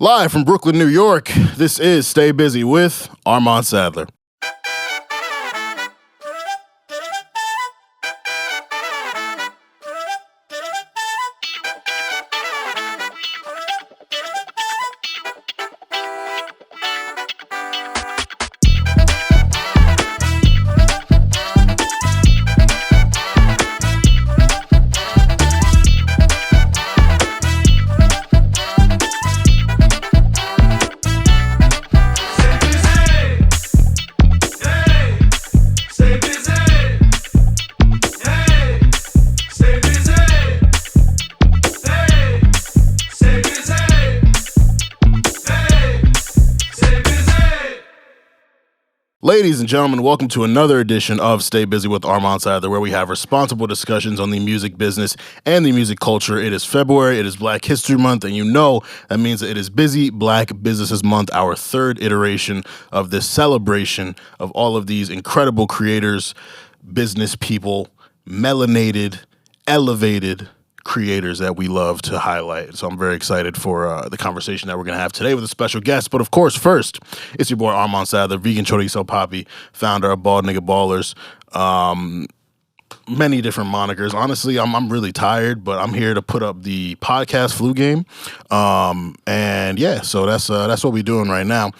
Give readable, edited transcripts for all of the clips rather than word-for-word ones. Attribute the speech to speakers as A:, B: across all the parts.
A: Live from Brooklyn, New York, this is Stay Busy with Armon Sadler. Ladies and gentlemen, welcome to another edition of Stay Busy with Armon Sadler, where we have responsible discussions on the music business and the music culture. It is February, it is Black History Month, and you know that means that it is Busy Black Businesses Month, our third iteration of this celebration of all of these incredible creators, business people, melanated, elevated creators that we love to highlight. So I'm very excited for the conversation that we're going to have today with a special guest. But of course, first, it's your boy Armon Sadler, vegan chorizo poppy, founder of Bald Nigga Ballers. Many different monikers. Honestly, I'm really tired, but I'm here to put up the podcast flu game. And yeah, so that's what we're doing right now.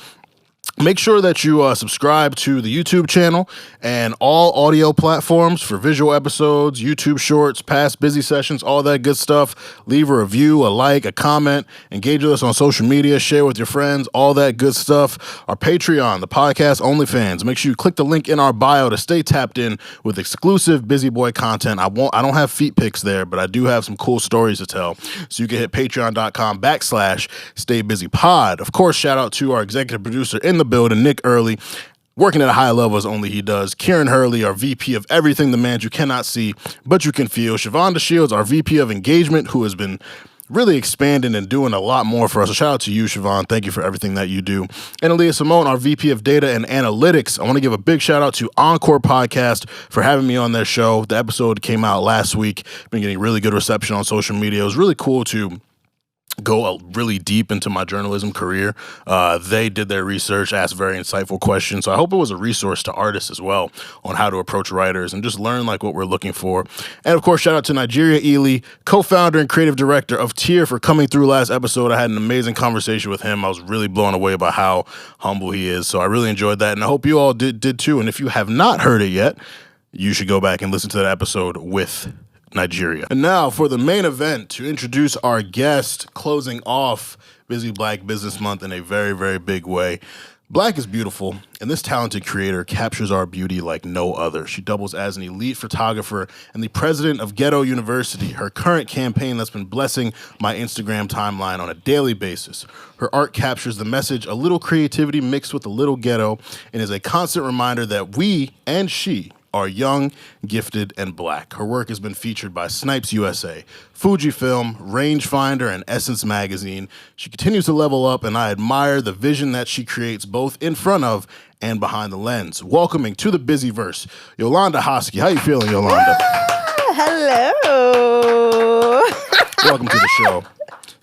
A: Make sure that you subscribe to the YouTube channel and all audio platforms for visual episodes, YouTube shorts, past busy sessions, all that good stuff. Leave a review, a like, a comment, engage with us on social media, share with your friends, all that good stuff. Our Patreon, the podcast OnlyFans. Make sure you click the link in our bio to stay tapped in with exclusive Busy Boy content. I don't have feet pics there, but I do have some cool stories to tell. So you can hit patreon.com/staybusypod. Of course, shout out to our executive producer in the building, Nick Early, working at a high level as only he does. Kieran Hurley, our VP of everything, the man you cannot see, but you can feel. Shavonda Shields, our VP of engagement, who has been really expanding and doing a lot more for us. So shout out to you, Siobhan. Thank you for everything that you do. And Aaliyah Simone, our VP of Data and Analytics. I want to give a big shout out to Encore Podcast for having me on their show. The episode came out last week. Been getting really good reception on social media. It was really cool to go really deep into my journalism career. They did their research, asked very insightful questions. So I hope it was a resource to artists as well on how to approach writers and just learn like what we're looking for. And of course, shout out to Nigeria Ely, co-founder and creative director of Tier, for coming through last episode. I had an amazing conversation with him. I was really blown away by how humble he is. So I really enjoyed that. And I hope you all did too. And if you have not heard it yet, you should go back and listen to that episode with Nigeria. And now for the main event, to introduce our guest, closing off Busy Black Business Month in a very, very big way. Black is beautiful, and this talented creator captures our beauty like no other. She doubles as an elite photographer and the president of Ghetto University, her current campaign that's been blessing my Instagram timeline on a daily basis. Her art captures the message, a little creativity mixed with a little ghetto, and is a constant reminder that we and she are young, gifted, and black. Her work has been featured by Snipes USA, Fujifilm, Rangefinder, and Essence Magazine. She continues to level up, and I admire the vision that she creates both in front of and behind the lens. Welcoming to the Busyverse, Yolanda Hoskey. How you feeling, Yolanda?
B: Hello.
A: Welcome to the show.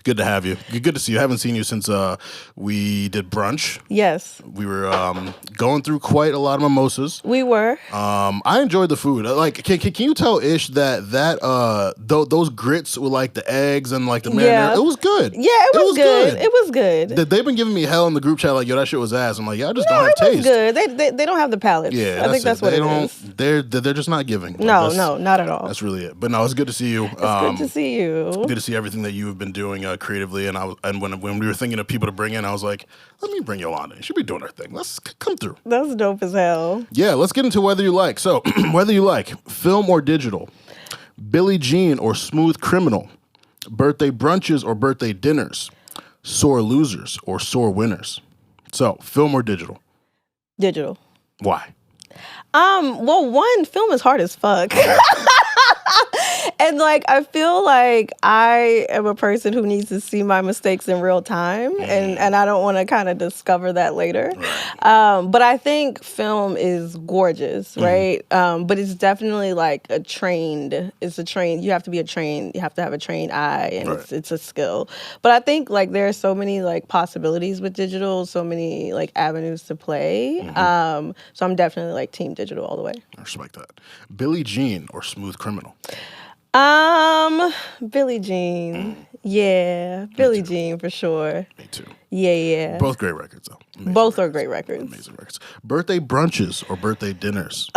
A: Good to have you. Good to see you. I haven't seen you since we did brunch.
B: Yes.
A: We were going through quite a lot of mimosas.
B: We were.
A: I enjoyed the food. Like, can you tell Ish that those grits with like the eggs and like the marinara?
B: Yeah.
A: It was good.
B: Yeah, it was good. It was good.
A: They've been giving me hell in the group chat like, yo, that shit was ass. I'm like, yeah, I just don't have taste.
B: It was good. They don't have the palate.
A: Yeah,
B: I think that's what it is.
A: They're just not giving.
B: No, not at all.
A: That's really it. But no, it's good to see you.
B: It's good to see you.
A: Good to see everything that you have been doing creatively. And when we were thinking of people to bring in, I was like, let me bring Yolanda. She be doing her thing. Let's come through.
B: That's dope as hell.
A: Yeah, let's get into whether you like. So, whether you like film or digital, Billie Jean or Smooth Criminal, birthday brunches or birthday dinners, sore losers or sore winners. So, film or digital?
B: Digital.
A: Why?
B: Well, one, film is hard as fuck. And like I feel like I am a person who needs to see my mistakes in real time, and I don't want to kind of discover that later.
A: Right.
B: But I think film is gorgeous, right? But it's definitely like it's a trained. You have to have a trained eye, and it's a skill. But I think like there are so many like possibilities with digital, so many like avenues to play. So I'm definitely like team digital all the way.
A: I respect that. Billie Jean or Smooth Criminal?
B: Billie Jean. Yeah, Billie Jean for sure.
A: Me too.
B: Yeah.
A: Both great records though. Amazing
B: Both
A: records.
B: are great records.
A: Amazing records. Birthday brunches or birthday dinners?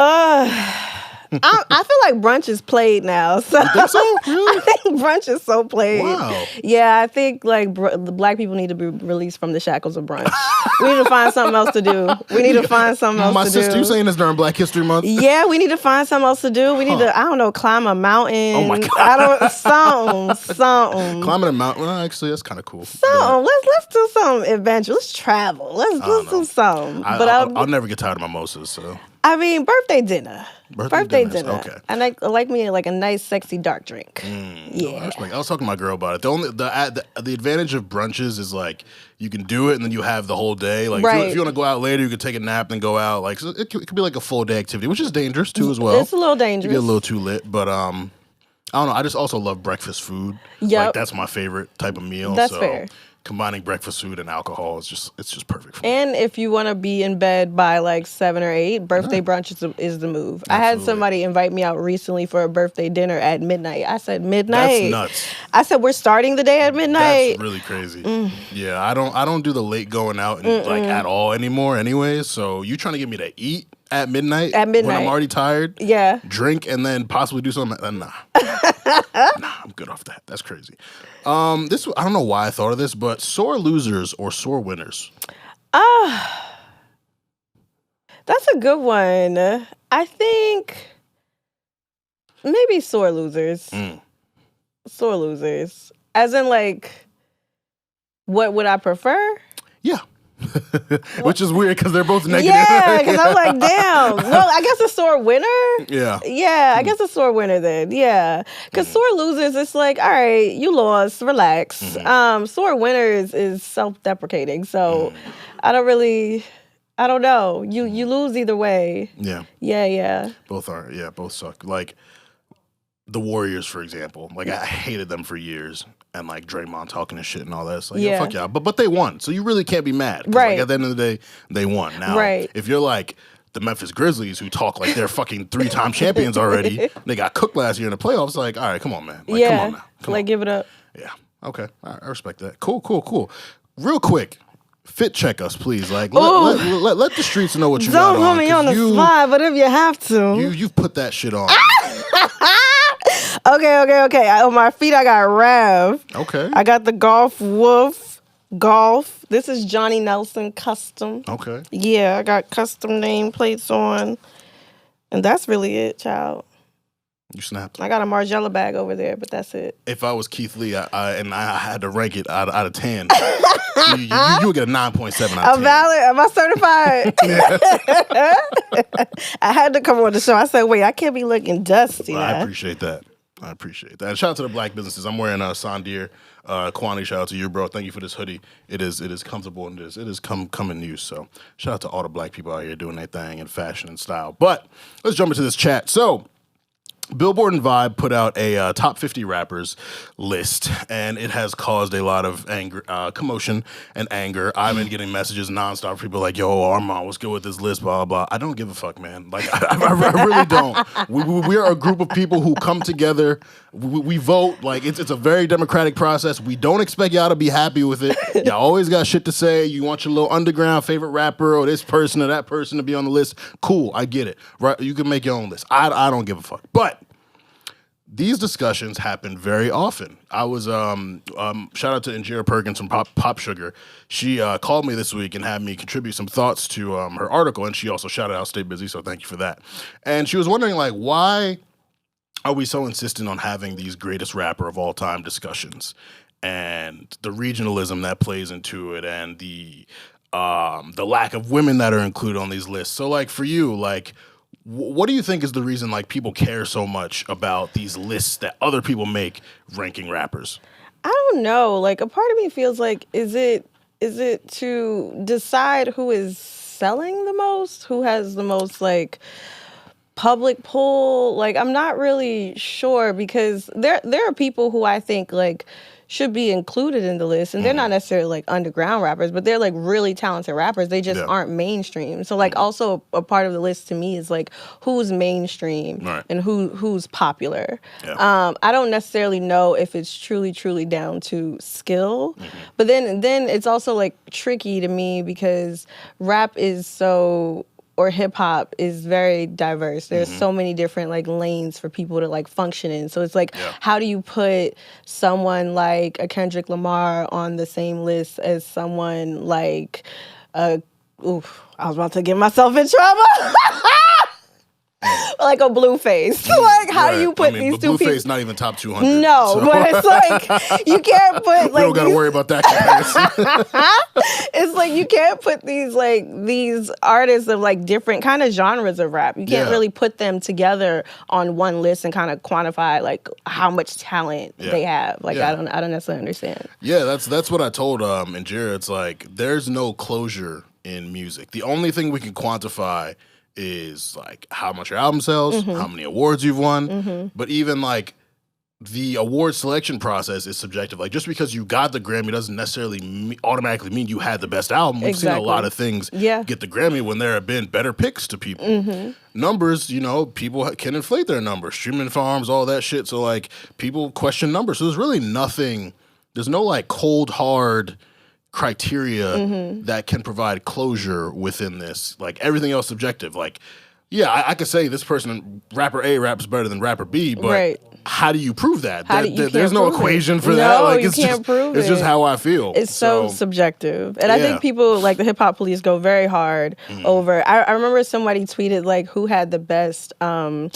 B: I feel like brunch is played now. So
A: You think so? Really?
B: I think brunch is so played.
A: Wow.
B: Yeah, I think like the black people need to be released from the shackles of brunch. We need to find something else to do. We need to find something else
A: My
B: to
A: sister,
B: do.
A: you saying this during Black History Month?
B: Yeah, we need to find something else to do. We need to, I don't know, climb a mountain.
A: Oh my God.
B: Something.
A: Climbing a mountain? Well, actually, that's kind of cool.
B: Something. Let's do some adventure. Let's travel. Let's do something.
A: I'll never get tired of mimosas, so.
B: I mean, birthday dinner.
A: Birthday dinner. Okay.
B: And I like me like a nice, sexy dark drink.
A: Yeah. I was talking to my girl about it. The advantage of brunches is like you can do it and then you have the whole day. Like if you want to go out later, you could take a nap and go out. Like so it could be like a full day activity, which is dangerous too as well.
B: It's a little dangerous.
A: You get a little too lit, but I don't know. I just also love breakfast food.
B: Yep.
A: Like that's my favorite type of meal.
B: That's
A: so
B: fair.
A: Combining breakfast food and alcohol is just perfect for me.
B: And if you want to be in bed by like 7 or 8, birthday brunch is the move. Absolutely. I had somebody invite me out recently for a birthday dinner at midnight. I said midnight.
A: That's nuts.
B: I said we're starting the day at midnight.
A: That's really crazy. Yeah, I don't do the late going out and like at all anymore. Anyways, so you trying to get me to eat at midnight?
B: At midnight
A: when I'm already tired?
B: Yeah.
A: Drink and then possibly do something? Nah. Nah, I'm good off that. That's crazy. I don't know why I thought of this, but sore losers or sore winners?
B: That's a good one. I think maybe sore losers. Sore losers. As in like, what would I prefer?
A: Yeah. Which is weird because they're both negative.
B: Yeah, because I'm like, damn. Well, I guess a sore winner.
A: Yeah.
B: Yeah, I guess a sore winner then. Yeah. Because sore losers, it's like, all right, you lost, relax. Sore winners is self-deprecating. So I don't know. You lose either way.
A: Yeah.
B: Yeah.
A: Both suck. Like the Warriors, for example. Like I hated them for years. And like Draymond talking and shit and all that. It's like, yeah, fuck y'all. But they won. So you really can't be mad.
B: Right.
A: Like, at the end of the day, they won. Now, if you're like the Memphis Grizzlies who talk like they're fucking 3-time champions already, they got cooked last year in the playoffs, like, all right, come on, man. Like, come on now. Come on.
B: Give it up.
A: Yeah. Okay. I respect that. Cool. Real quick. Fit check us, please. Like, let the streets know what you got on.
B: Don't put me on the spot, but if you have to.
A: You've put that shit on.
B: Okay. On my feet, I got Rev.
A: Okay.
B: I got the Golf Wolf. Golf. This is Johnny Nelson custom.
A: Okay.
B: Yeah, I got custom nameplates on. And that's really it, child.
A: You snapped.
B: I got a Margiela bag over there, but that's it.
A: If I was Keith Lee and I had to rank it out of 10, you would get a 9.7 out of 10.
B: I'm valid. Am I certified? I had to come on the show. I said, wait, I can't be looking dusty now.
A: I appreciate that. And shout out to the black businesses. I'm wearing a Sandir Kwani. Shout out to you, bro. Thank you for this hoodie. It is comfortable and it is come in use. So shout out to all the black people out here doing their thing in fashion and style. But let's jump into this chat. So Billboard and Vibe put out a top 50 rappers list, and it has caused a lot of anger, commotion and anger. I've been getting messages nonstop. People like, yo, Armon, what's good with this list, blah, blah, blah. I don't give a fuck, man. Like, I really don't. We are a group of people who come together. We vote. Like, it's a very democratic process. We don't expect y'all to be happy with it. Y'all always got shit to say. You want your little underground favorite rapper or this person or that person to be on the list. Cool, I get it. Right? You can make your own list. I don't give a fuck. But these discussions happen very often. I was shout out to Injera Perkins from Pop Sugar. She called me this week and had me contribute some thoughts to her article, and she also shouted out Stay Busy, so thank you for that. And she was wondering, like, why are we so insistent on having these greatest rapper of all time discussions, and the regionalism that plays into it, and the lack of women that are included on these lists. So, like, for you, like, what do you think is the reason like people care so much about these lists that other people make ranking rappers?
B: I don't know. Like, a part of me feels like, is it to decide who is selling the most, who has the most like public pull? Like, I'm not really sure, because there are people who I think like should be included in the list, and they're not necessarily like underground rappers, but they're like really talented rappers. They just aren't mainstream. So like also a part of the list to me is like who's mainstream and who's popular. I don't necessarily know if it's truly down to skill, but then it's also like tricky to me because rap is so, or hip hop is very diverse. There's so many different like lanes for people to like function in. So it's like, how do you put someone like a Kendrick Lamar on the same list as someone like, I was about to get myself in trouble. Like a Blueface. Like, how do you put these two people?
A: Blueface not even top 200.
B: No, so. But it's like, you can't put like...
A: We don't got to worry about that comparison.
B: It's like, you can't put these artists of like different kind of genres of rap. You can't really put them together on one list and kind of quantify like how much talent they have. Like, I don't necessarily understand.
A: Yeah, that's what I told Injera. It's like, there's no closure in music. The only thing we can quantify is like how much your album sells, how many awards you've won, but even like the award selection process is subjective. Like, just because you got the Grammy doesn't necessarily automatically mean you had the best album. We've seen a lot of things get the Grammy when there have been better picks to people. Numbers, you know, people can inflate their numbers, streaming farms, all that shit. So like, people question numbers. So there's really nothing, there's no like cold hard criteria that can provide closure within this. Like, everything else subjective. Like, yeah, I could say this person, rapper A raps better than rapper B, but how do you prove that? There's no equation for that. Like,
B: you can't prove it.
A: It's just how I feel.
B: It's so subjective. And I think people, like the hip hop police, go very hard over. I remember somebody tweeted like who had the best kind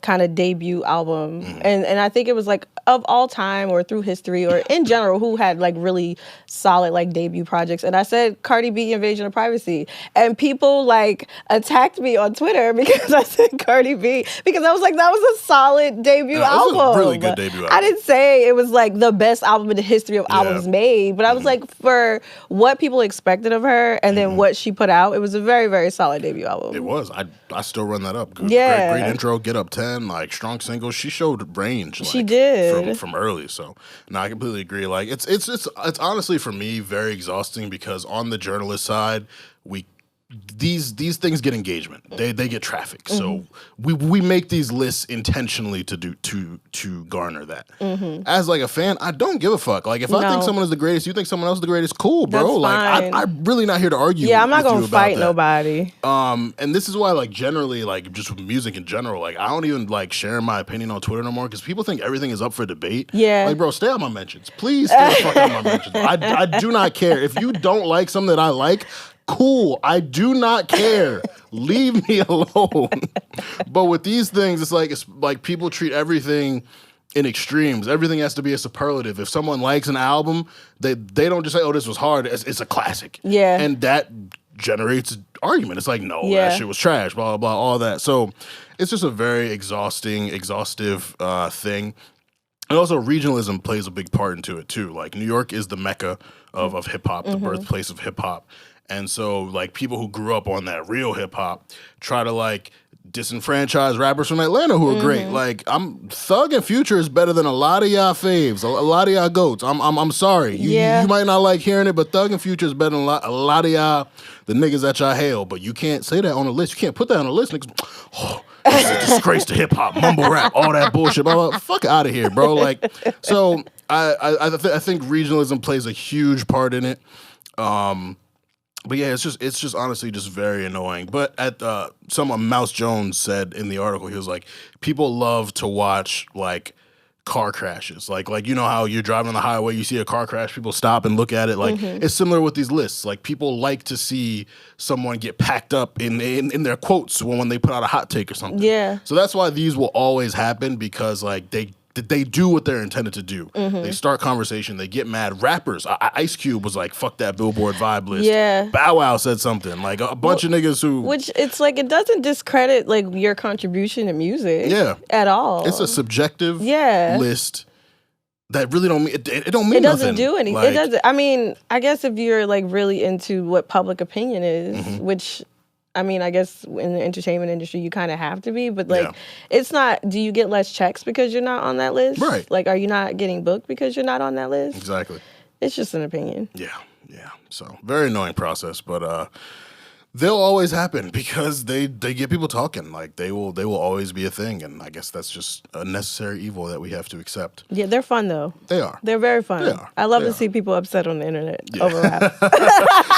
B: of debut album. And I think it was like of all time or through history or in general, who had like really solid like debut projects. And I said Cardi B, Invasion of Privacy. And people like attacked me on Twitter because I said Cardi B, because I was like, that was a solid debut album.
A: A really good debut album.
B: I didn't say it was like the best album in the history of albums made, but I was like, for what people expected of her and then what she put out, it was a very, very solid debut album.
A: It was. I still run that up. Good, great intro, Get Up 10, like strong singles. She showed range. Like,
B: she did
A: from early. So no, I completely agree. Like, it's honestly for me very exhausting, because on the journalist side, these things get engagement. They get traffic. So we make these lists intentionally to garner that. As like a fan, I don't give a fuck. Like, if I think someone is the greatest, you think someone else is the greatest, cool, bro.
B: That's
A: like I'm really not here to argue.
B: Yeah, I'm not gonna fight
A: that.
B: nobody.
A: And this is why, like, generally, like, just with music in general, like, I don't even like sharing my opinion on Twitter no more, because people think everything is up for debate.
B: Yeah.
A: Like, bro, stay on my mentions. Please stay the fuck on my mentions. I do not care. If you don't like something that I like, cool, I do not care. Leave me alone. But with these things, it's like people treat everything in extremes. Everything has to be a superlative. If someone likes an album, they don't just say, "Oh, this was hard." It's a classic.
B: Yeah,
A: and that generates argument. It's like, no, that shit was trash. Blah blah blah. All that. So it's just a very exhaustive thing. And also, regionalism plays a big part into it too. Like, New York is the mecca of hip hop, the birthplace of hip hop. And so, like, people who grew up on that real hip hop try to like disenfranchise rappers from Atlanta who are great. Like, Thug and Future is better than a lot of y'all faves, a lot of y'all goats. I'm sorry. You might not like hearing it, but Thug and Future is better than a lot of y'all, the niggas that y'all hail. But you can't say that on a list. You can't put that on a list. Niggas, it's a disgrace to hip hop, mumble rap, all that bullshit. Blah, blah. Fuck out of here, bro. Like, so I think regionalism plays a huge part in it. But yeah, it's just honestly just very annoying. But at Mouse Jones said in the article, he was like, people love to watch like car crashes. Like you know how you're driving on the highway, you see a car crash, people stop and look at it. Like it's similar with these lists. Like, people like to see someone get packed up in their quotes when they put out a hot take or something.
B: Yeah.
A: So that's why these will always happen, because like they do what they're intended to do. They start conversation. They get mad. Rappers. Ice Cube was like, "Fuck that Billboard vibe list."
B: Yeah.
A: Bow Wow said something like a bunch of niggas who.
B: Which it's like it doesn't discredit like your contribution to music. At all.
A: It's a subjective list. That really don't mean it don't mean
B: it doesn't
A: nothing.
B: Do anything.
A: Like,
B: it doesn't. I mean, I guess if you're like really into what public opinion is, which I mean, I guess in the entertainment industry you kind of have to be, but like it's not. Do you get less checks because you're not on that list?
A: Right.
B: Like, are you not getting booked because you're not on that list?
A: Exactly.
B: It's just an opinion.
A: Yeah. So very annoying process, but they'll always happen because they get people talking. Like they will always be a thing, and I guess that's just a necessary evil that we have to accept.
B: Yeah, they're fun though.
A: They are.
B: They're very fun.
A: They are.
B: I love to see people upset on the internet over rap.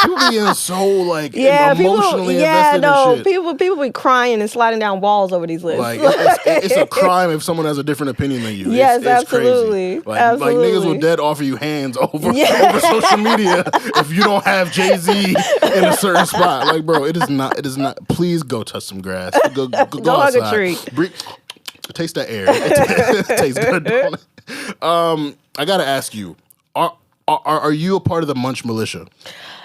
A: People being so like emotionally invested in shit.
B: People be crying and sliding down walls over these lists.
A: Like it's a crime if someone has a different opinion than you.
B: Yes,
A: it's
B: absolutely.
A: Crazy.
B: Absolutely.
A: Like niggas will dead offer you hands over social media if you don't have Jay-Z in a certain spot. Like, bro, it is not. Please go touch some grass. Go
B: hug
A: outside.
B: a tree.
A: Taste that air. It tastes good. Don't it? I gotta ask you: Are you a part of the Munch Militia?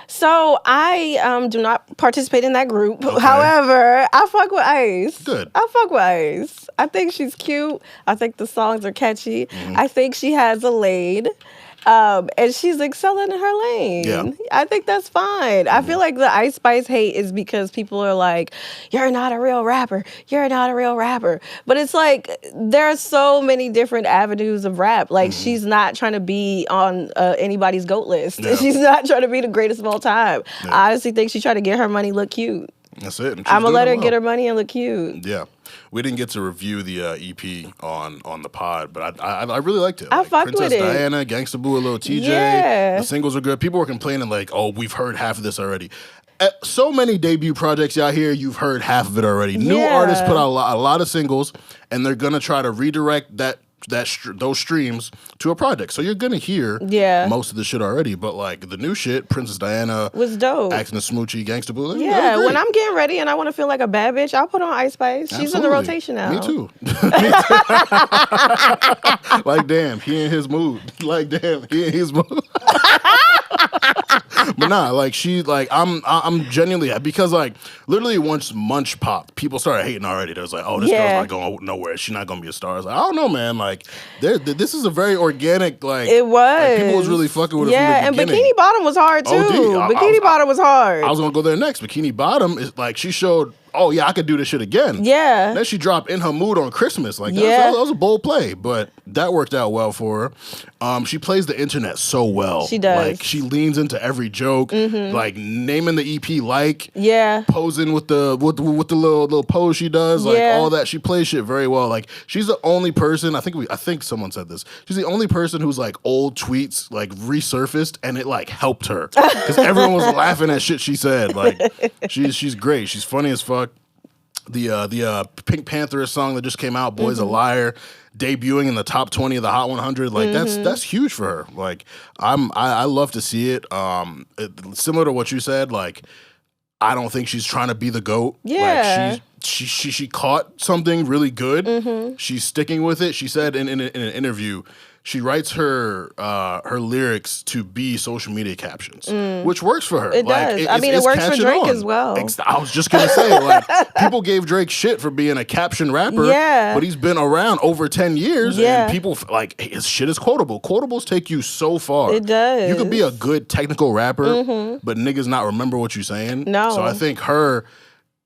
B: So I do not participate in that group. Okay. However, I fuck with Ice.
A: Good.
B: I fuck with Ice. I think she's cute. I think the songs are catchy. I think she has a lane. And she's excelling in her lane.
A: Yeah.
B: I think that's fine. I feel like the Ice Spice hate is because people are like, you're not a real rapper. You're not a real rapper. But it's like, there are so many different avenues of rap. Like, she's not trying to be on anybody's GOAT list. Yeah. She's not trying to be the greatest of all time. Yeah. I honestly think she's trying to get her money, look cute.
A: That's it.
B: I'm going to let her get her money and look cute.
A: Yeah. We didn't get to review the EP on the pod, but I really liked it.
B: I
A: like
B: fucked
A: Princess
B: with it.
A: Diana, Gangsta Boo, a little TJ.
B: Yeah.
A: The singles are good. People were complaining like, oh, we've heard half of this already. So many debut projects out here, you've heard half of it already. New artists put out a lot of singles, and they're going to try to redirect those streams to a project. So you're gonna hear most of the shit already, but like the new shit, Princess Diana
B: was dope.
A: Acting a Smoochie, Gangsta Boo.
B: Yeah, when I'm getting ready and I want to feel like a bad bitch, I'll put on Ice Spice. She's in the rotation now.
A: Me too. Like damn, he in his mood. Like damn, he in his mood. But nah, like she, like I'm genuinely, because like literally once Munch popped, people started hating already. There was like, oh, this girl's not going nowhere. She's not gonna be a star. I was like, I don't know, man. Like this is a very organic, like
B: it was.
A: Like, people was really fucking with it.
B: Yeah,
A: from the
B: and Bikini Bottom was hard too. Bikini Bottom was hard.
A: I was gonna go there next. Bikini Bottom is like she showed. Oh yeah, I could do this shit again.
B: Yeah.
A: Then she dropped In Her Mood on Christmas. Like that was a bold play, but that worked out well for her. She plays the internet so well.
B: She does.
A: Like she leans into every joke. Like naming the EP like.
B: Yeah.
A: Posing with the little pose she does. Like all that. She plays shit very well. Like she's the only person. I think someone said this. She's the only person who's like old tweets like resurfaced and it like helped her because everyone was laughing at shit she said. Like she's great. She's funny as fuck. The Pink Panther song that just came out, Boy's a Liar, debuting in the top 20 of the Hot 100. Like that's huge for her. Like I love to see it. Similar to what you said, like I don't think she's trying to be the GOAT.
B: Yeah.
A: Like she caught something really good. She's sticking with it. She said in an interview, she writes her lyrics to be social media captions, which works for her.
B: It does. It works for Drake as well.
A: I was just gonna say, like, people gave Drake shit for being a caption rapper, but he's been around over 10 years, and people like his shit is quotable. Quotables take you so far.
B: It does.
A: You could be a good technical rapper, but niggas not remember what you're saying.
B: No.
A: So I think her,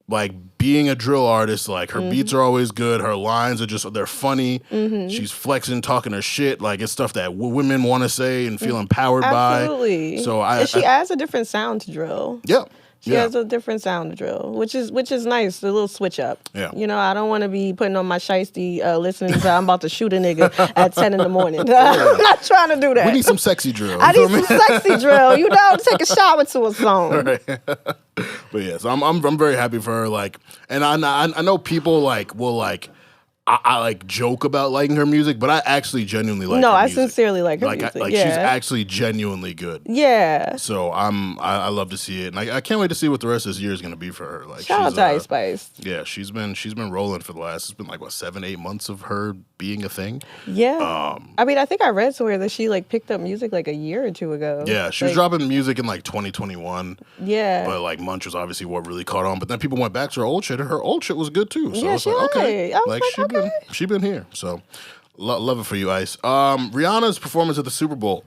A: like, being a drill artist, like her beats are always good. Her lines are they're funny. She's flexing, talking her shit. Like it's stuff that women want to say and feel empowered by.
B: Absolutely.
A: So
B: she adds a different sound to drill.
A: Yeah.
B: She has a different sound to drill, which is nice. A little switch up.
A: Yeah.
B: You know, I don't want to be putting on my shiesty listening to I'm about to shoot a nigga at 10 in the morning. I'm not trying to do that.
A: We need some sexy drill.
B: I need some sexy drill. You know, take a shower to a song.
A: Right. But yes, I'm very happy for her. Like, and I know people like will like I like joke about liking her music, but I actually genuinely like her music.
B: Sincerely like her music.
A: She's actually genuinely good.
B: Yeah.
A: So I love to see it, and I can't wait to see what the rest of this year is going to be for her. Like,
B: shout out to Ice Spice.
A: Yeah, she's been rolling for the last. It's been like 7-8 months of her being a thing.
B: Yeah. I mean, I think I read somewhere that she like picked up music like a year or two ago.
A: Yeah, she was dropping music in like 2021.
B: Yeah.
A: But like Munch was obviously what really caught on. But then people went back to her old shit, and her old shit was good too. So
B: yeah,
A: it's like, okay,
B: I was like,
A: she been here. So love it for you, Ice. Rihanna's performance at the Super Bowl.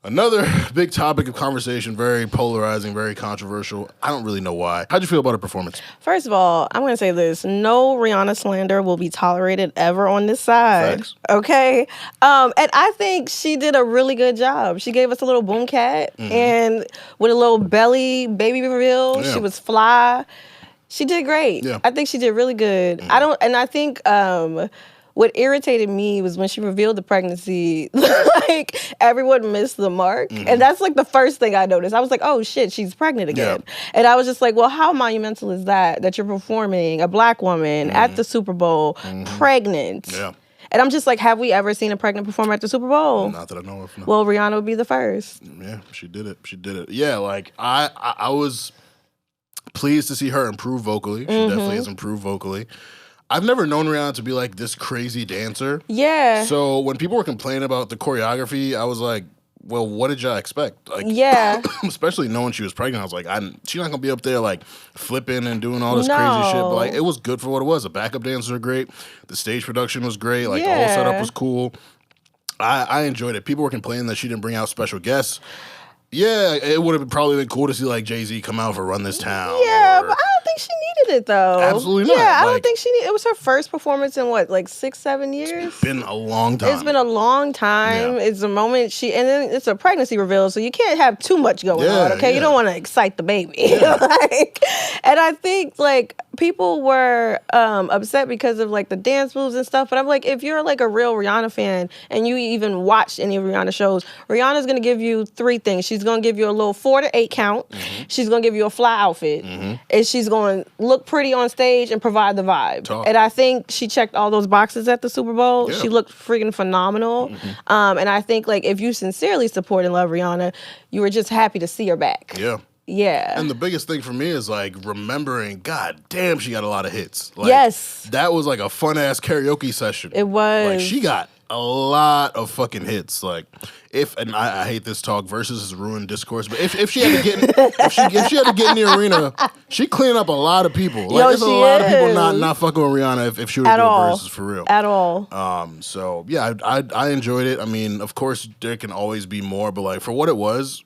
A: Another big topic of conversation, very polarizing, very controversial. I don't really know why. How'd you feel about her performance?
B: First of all, I'm going to say this. No Rihanna slander will be tolerated ever on this side.
A: Facts.
B: Okay? And I think she did a really good job. She gave us a little boom cat and with a little belly baby reveal.
A: Yeah.
B: She was fly. She did great.
A: Yeah.
B: I think she did really good. I think what irritated me was when she revealed the pregnancy, like everyone missed the mark. And that's like the first thing I noticed. I was like, oh shit, she's pregnant again. Yeah. And I was just like, well, how monumental is that you're performing, a black woman at the Super Bowl, pregnant? Yeah. And I'm just like, have we ever seen a pregnant performer at the Super Bowl?
A: Not that I know of. No.
B: Well, Rihanna would be the first.
A: Yeah, she did it. Yeah, like I was pleased to see her improve vocally. She definitely has improved vocally. I've never known Rihanna to be like this crazy dancer.
B: Yeah.
A: So when people were complaining about the choreography, I was like, well, what did y'all expect? Like,
B: yeah.
A: Especially knowing she was pregnant, I was like, she's not gonna be up there like flipping and doing all this crazy shit. But like, it was good for what it was. The backup dancers were great. The stage production was great. Like the whole setup was cool. I enjoyed it. People were complaining that she didn't bring out special guests. Yeah, it would have probably been cool to see like Jay-Z come out for Run This Town.
B: Yeah, but I don't think she needed it though.
A: Absolutely not.
B: Yeah, I don't think she needed it. Was her first performance in what, like 6-7 years?
A: It's been a long time.
B: It's been a long time. Yeah. It's a moment and then it's a pregnancy reveal, so you can't have too much going on, okay? Yeah. You don't want to excite the baby. Yeah. And I think like people were upset because of like the dance moves and stuff, but I'm like, if you're like a real Rihanna fan and you even watched any of Rihanna shows, Rihanna's gonna give you 3 things. She's gonna give you a little 4 to 8 count. She's gonna give you a fly outfit, and she's gonna look pretty on stage and provide the vibe. And I think she checked all those boxes at the Super Bowl. Yeah. She looked freaking phenomenal. And I think like if you sincerely support and love Rihanna, you were just happy to see her back.
A: Yeah.
B: Yeah.
A: And the biggest thing for me is like remembering, god damn, she got a lot of hits. Like,
B: yes.
A: That was like a fun ass karaoke session.
B: It was.
A: Like she got a lot of fucking hits. Like and I hate this talk, versus is ruined discourse, but if she had to get if she had to get in the arena, she cleaned up a lot of people. Like there's a lot of people not fucking with Rihanna if she would do verses for real.
B: At all.
A: So yeah, I enjoyed it. I mean, of course there can always be more, but like for what it was,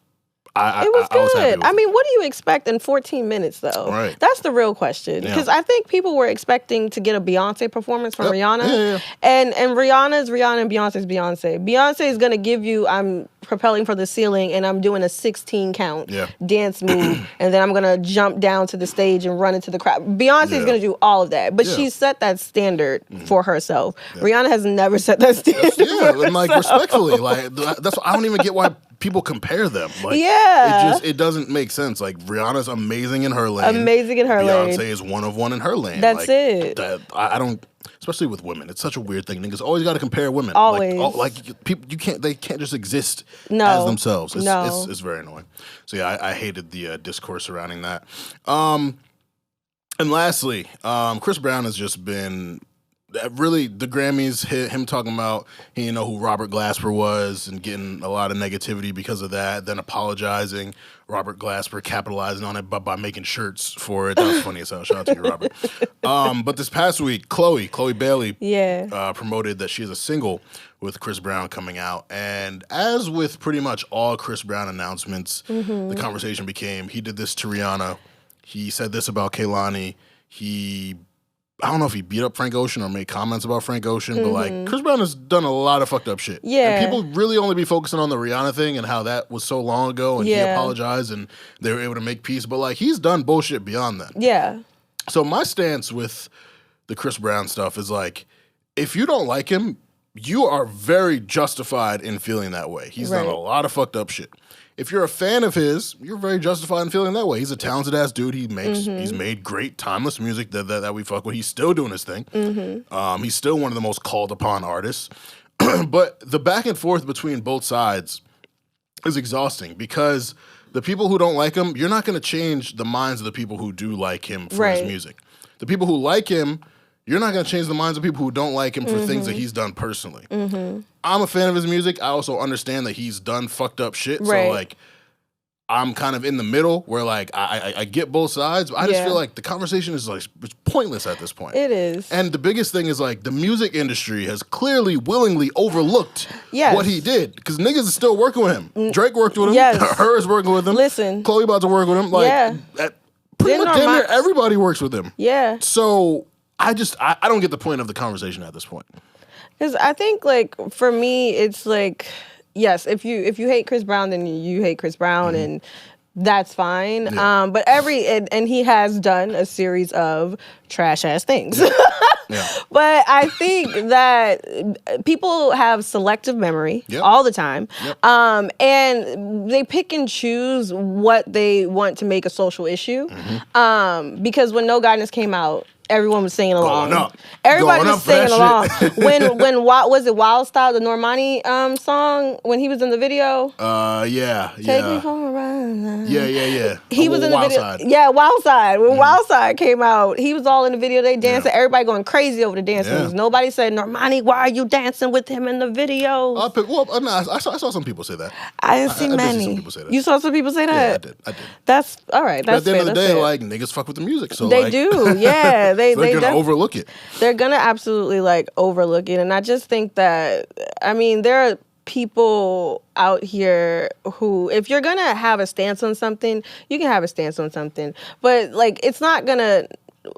B: it was good. I mean, what do you expect in 14 minutes, though?
A: Right.
B: That's the real question. Because I think people were expecting to get a Beyonce performance from Rihanna. Yeah. And Rihanna's Rihanna and Beyonce's Beyonce. Beyonce is going to give you, I'm propelling for the ceiling and I'm doing a 16 count dance move. And then I'm going to jump down to the stage and run into the crowd. Beyonce is going to do all of that. But she set that standard for herself. Rihanna has never set that standard
A: and like respectfully, like that's I don't even get why people compare them. Like, it doesn't make sense. Like Rihanna's amazing in her lane. Beyonce is one of one in her lane.
B: That's
A: like,
B: it.
A: I don't, especially with women. It's such a weird thing. Niggas always got to compare women.
B: Always.
A: People, they can't just exist as themselves. It's very annoying. So yeah, I hated the discourse surrounding that. And lastly, Chris Brown has just been. Really, the Grammys, him talking about he didn't know who Robert Glasper was and getting a lot of negativity because of that, then apologizing, Robert Glasper capitalizing on it by making shirts for it. That was funny as hell. Shout out to you, Robert. But this past week, Chloe Bailey promoted that she has a single with Chris Brown coming out. And as with pretty much all Chris Brown announcements, the conversation became, he did this to Rihanna, he said this about Kehlani, I don't know if he beat up Frank Ocean or made comments about Frank Ocean, but like Chris Brown has done a lot of fucked up shit.
B: Yeah.
A: And people really only be focusing on the Rihanna thing and how that was so long ago and he apologized and they were able to make peace. But like he's done bullshit beyond that.
B: Yeah.
A: So my stance with the Chris Brown stuff is like, if you don't like him, you are very justified in feeling that way. He's done a lot of fucked up shit. if you're a fan of his, you're very justified in feeling that way. He's a talented ass dude. He's made great timeless music that we fuck with. He's still doing his thing. He's still one of the most called upon artists. But the back and forth between both sides is exhausting because the people who don't like him, you're not going to change the minds of the people who do like him for his music. The people who like him, you're not going to change the minds of people who don't like him for things that he's done personally. I'm a fan of his music. I also understand that he's done fucked up shit. So, like, I'm kind of in the middle where, like, I get both sides. But I just feel like the conversation is, like, it's pointless at this point.
B: It is.
A: And the biggest thing is, like, the music industry has clearly, willingly overlooked what he did. Because niggas is still working with him. Drake worked with him. Her is working with him.
B: Listen.
A: Chloe about to work with him. Like, pretty much damn near everybody works with him.
B: Yeah.
A: So, I don't get the point of the conversation at this point.
B: Because I think, like, for me, it's like... Yes, if you hate Chris Brown, then you hate Chris Brown, and that's fine.
A: Yeah.
B: But and he has done a series of trash ass things. But I think that people have selective memory all the time, and they pick and choose what they want to make a social issue. Because when No Guidance came out, everyone was singing along. Everybody was singing along. when was it Westside, the Normani song, when he was in the video? Take me for a ride.
A: Yeah.
B: He was in the video. Yeah, Westside. When Westside came out, he was all in the video. They dancing. Everybody going crazy over the dancing moves. Nobody said, Normani, why are you dancing with him in the video?
A: I saw some people say that.
B: I didn't see many.
A: Some people say that.
B: You saw some people say that?
A: Yeah, I did.
B: That's all right. That's
A: but at the end of the day, like, niggas fuck with the music. So
B: they do. Yeah. They're
A: gonna overlook it.
B: They're gonna absolutely like overlook it, and I just think that there are people out here who, if you're gonna have a stance on something, you can have a stance on something, but like it's not gonna.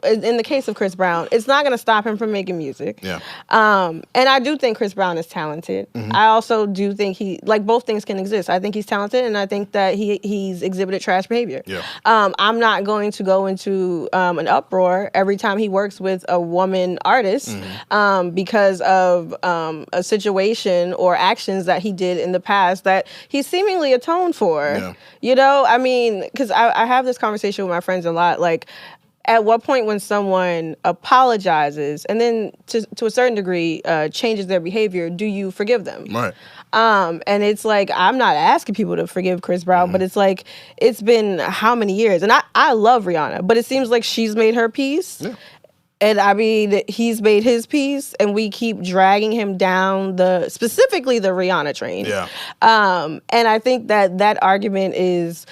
B: In the case of Chris Brown, it's not going to stop him from making music.
A: Yeah.
B: And I do think Chris Brown is talented. I also do think both things can exist. I think he's talented, and I think that he's exhibited trash behavior.
A: Yeah.
B: I'm not going to go into an uproar every time he works with a woman artist because of a situation or actions that he did in the past that he seemingly atoned for.
A: Yeah.
B: You know, I mean, because I have this conversation with my friends a lot, like, at what point when someone apologizes and then to a certain degree changes their behavior, do you forgive them?
A: Right.
B: And it's like, I'm not asking people to forgive Chris Brown, but it's like, it's been how many years? And I love Rihanna, but it seems like she's made her peace. Yeah. And I mean, he's made his peace, and we keep dragging him down specifically the Rihanna train.
A: Yeah.
B: And I think that argument is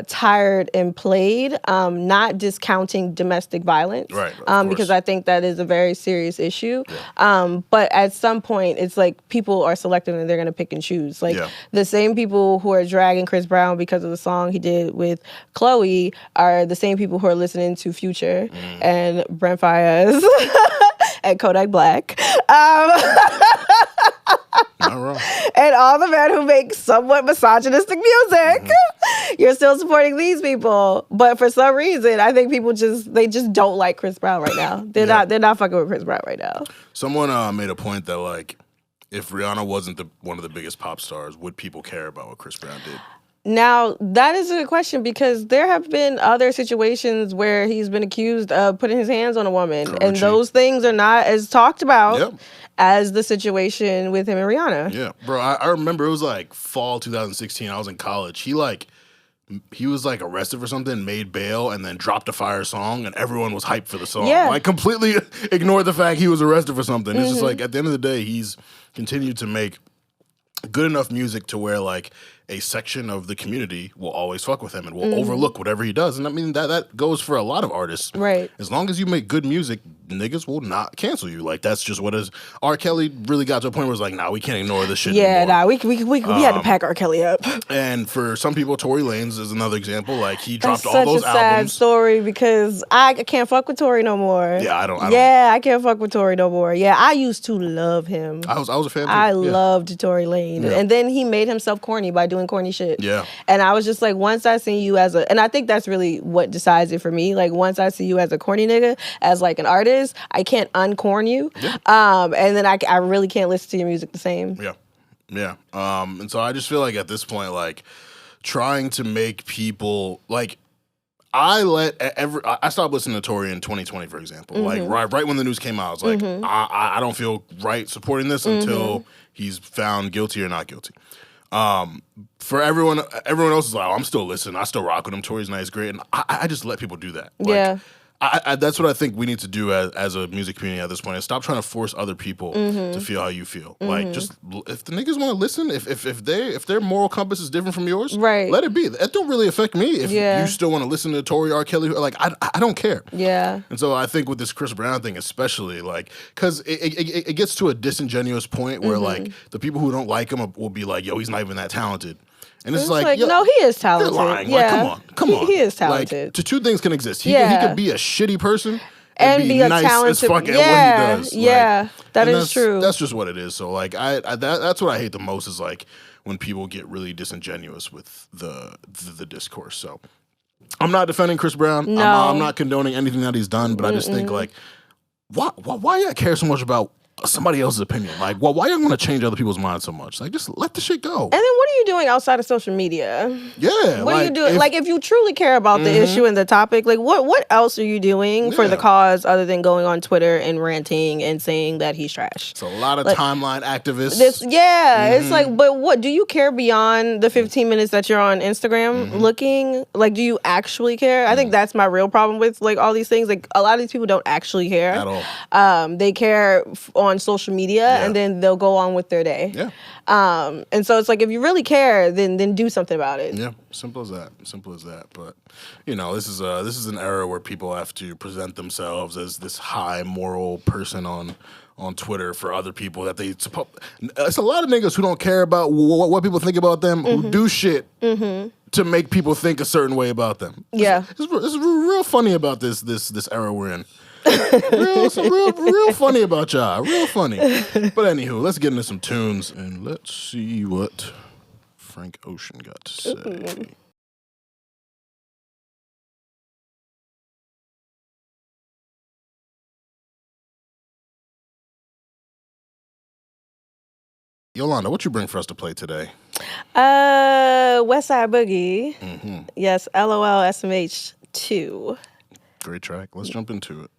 B: tired and played, not discounting domestic violence,
A: right?
B: Because I think that is a very serious issue. Yeah. But at some point, it's like people are selective and they're going to pick and choose. Like the same people who are dragging Chris Brown because of the song he did with Chloe are the same people who are listening to Future and Brent Faiyaz and Kodak Black.
A: Not wrong.
B: And all the men who make somewhat misogynistic music. You're still supporting these people, but for some reason, I think people just don't like Chris Brown right now. They're not fucking with Chris Brown right now.
A: Someone made a point that, like, if Rihanna wasn't one of the biggest pop stars, would people care about what Chris Brown did?
B: Now, that is a good question, because there have been other situations where he's been accused of putting his hands on a woman, and those things are not as talked about as the situation with him and Rihanna.
A: Yeah, bro, I remember it was like fall 2016. I was in college. He was like arrested for something, made bail, and then dropped a fire song, and everyone was hyped for the song.
B: Yeah.
A: Like, completely ignored the fact he was arrested for something. It's just like, at the end of the day, he's continued to make good enough music to where, like, a section of the community will always fuck with him and will overlook whatever he does. And I mean, that goes for a lot of artists. Right. As long as you make good music, niggas will not cancel you. Like, that's just what is. R. Kelly really got to a point where it was like, nah, we can't ignore this shit anymore.
B: We had to pack R. Kelly up.
A: And for some people, Tory Lanez is another example. Like, he dropped all those albums.
B: That's such a sad story, because I can't fuck with Tory no more.
A: Yeah, I don't.
B: I can't fuck with Tory no more. Yeah, I used to love him.
A: I was a fan too.
B: I loved Tory Lanez. Yeah. And then he made himself corny by doing corny shit.
A: Yeah.
B: And I was just like, once I see you and I think that's really what decides it for me. Like, once I see you as a corny nigga, as like an artist, I can't uncorn you. Yeah. And then I really can't listen to your music the same.
A: Yeah. Yeah. And so I just feel like at this point, like, trying to make people like. I stopped listening to Tory in 2020, for example. Like right when the news came out, I was like, I don't feel right supporting this until he's found guilty or not guilty. For everyone else is like, oh, I'm still listening. I still rock with him. Tory's nice, great, and I just let people do that. Like, that's what I think we need to do as a music community at this point. Is stop trying to force other people to feel how you feel. Like, just if the niggas want to listen, if their moral compass is different from yours, let it be. It don't really affect me. If you still want to listen to Tory R. Kelly, like I don't care. Yeah. And so I think with this Chris Brown thing, especially, like, because it gets to a disingenuous point where like the people who don't like him will be like, yo, he's not even that talented. And it's like
B: no, he is talented.
A: You're lying. Yeah. Like, come on.
B: He is talented.
A: Like, two things can exist. He could be a shitty person
B: and be a
A: nice
B: talented.
A: as fuck at what he does.
B: Yeah, that is true.
A: That's just what it is. So like, that's what I hate the most is like when people get really disingenuous with the discourse. So I'm not defending Chris Brown. No. I'm not condoning anything that he's done. But I just think like, why y'all care so much about somebody else's opinion? Like, well, why y'all want to change other people's minds so much? Like, just let the shit go.
B: And then what are you doing outside of social media?
A: Yeah.
B: What are you doing? Like, if you truly care about the issue and the topic, like, what else are you doing for the cause other than going on Twitter and ranting and saying that he's trash?
A: It's a lot of timeline activists.
B: It's like, but what, do you care beyond the 15 minutes that you're on Instagram looking? Like, do you actually care? I think that's my real problem with, like, all these things. Like, a lot of these people don't actually care.
A: At all.
B: They care on social media and then they'll go on with their day.
A: Yeah.
B: And so it's like, if you really care, then do something about it.
A: Yeah, simple as that. But you know, this is an era where people have to present themselves as this high moral person on Twitter for other people that they. It's a lot of niggas who don't care about what people think about them, who do shit to make people think a certain way about them.
B: Yeah,
A: it's real funny about this era we're in. real funny about y'all. Real funny. But anywho, let's get into some tunes and let's see what Frank Ocean got to say. Yolanda, what you bring for us to play today?
B: Westside Boogie. Yes, LOLSMH 2.
A: Great track. Let's jump into it.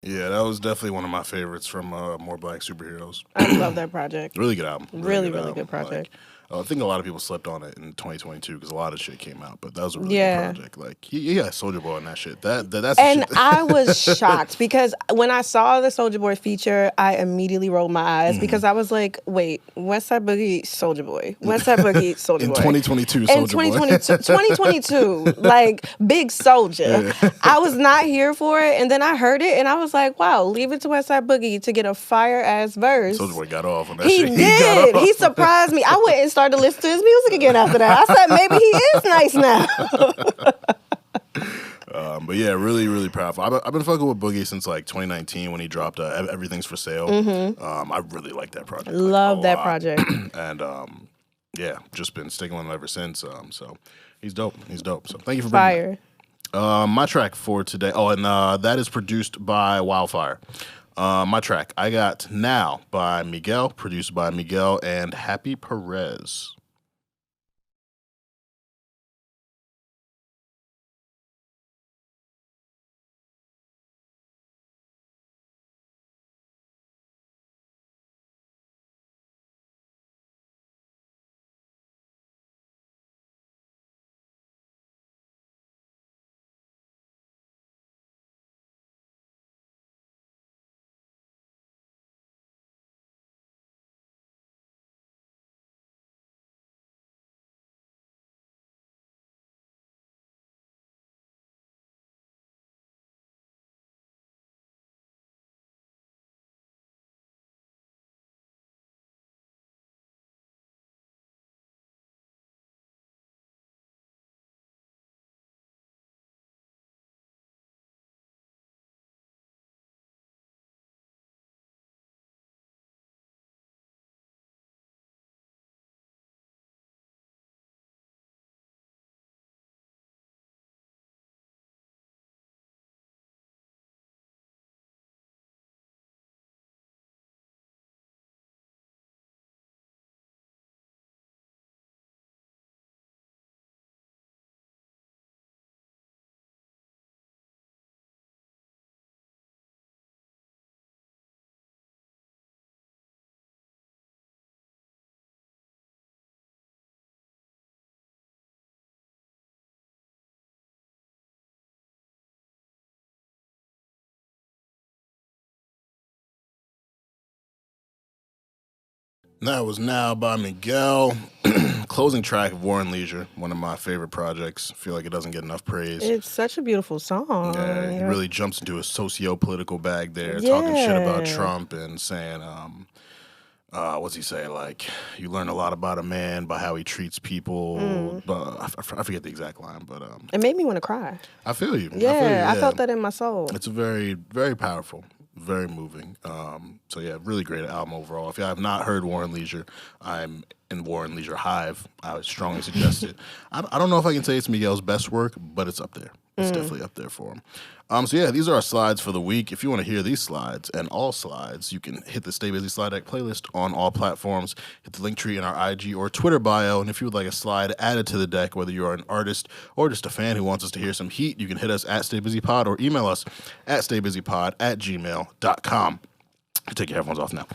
A: Yeah, that was definitely one of my favorites from More Black Superheroes.
B: I love that project.
A: Really good album.
B: Really good project.
A: Like, I think a lot of people slept on it in 2022 because a lot of shit came out, but that was a really good project. Like, he got Soulja Boy on that shit. That's
B: and
A: shit.
B: I was shocked because when I saw the Soulja Boy feature, I immediately rolled my eyes because I was like, wait, Westside Boogie, Soulja Boy. Westside Boogie, Soulja Boy.
A: In 2022, Soulja Boy.
B: 2022, like, Big Soulja. Yeah. I was not here for it, and then I heard it, and I was like, wow, leave it to Westside Boogie to get a fire-ass verse.
A: Soulja Boy got off on that
B: shit. He did. He surprised me. I went and started to listen to his music again after that. I said, maybe he is nice now.
A: But yeah, really, really proud. I've been fucking with Boogie since like 2019 when he dropped Everything's for Sale. I really like that project.
B: Love that project.
A: And yeah, just been sticking with him ever since. So he's dope. He's dope. So thank you for bringing that. My track for today. Oh, and that is produced by Wildfire. My track I got Now by Miguel, produced by Miguel and Happy Perez. That was Now by Miguel. Closing track of War and Leisure, one of my favorite projects. I feel like it doesn't get enough praise.
B: It's such a beautiful song.
A: Yeah, he really jumps into a socio-political bag there, talking shit about Trump and saying, what's he say? Like, you learn a lot about a man by how he treats people. But I forget the exact line, but
B: it made me want to cry.
A: I feel you.
B: Yeah, I felt that in my soul.
A: It's a very, very powerful, very moving. So yeah, really great album overall. If you have not heard War and Leisure, I'm in War and Leisure Hive. I would strongly suggest it. I don't know if I can say it's Miguel's best work, but it's up there. It's definitely up there for him. So yeah, these are our slides for the week. If you want to hear these slides and all slides, you can hit the Stay Busy Slide Deck playlist on all platforms. Hit the link tree in our IG or Twitter bio. And if you would like a slide added to the deck, whether you are an artist or just a fan who wants us to hear some heat, you can hit us at StayBusyPod or email us at StayBusyPod@gmail.com. Take your headphones off now.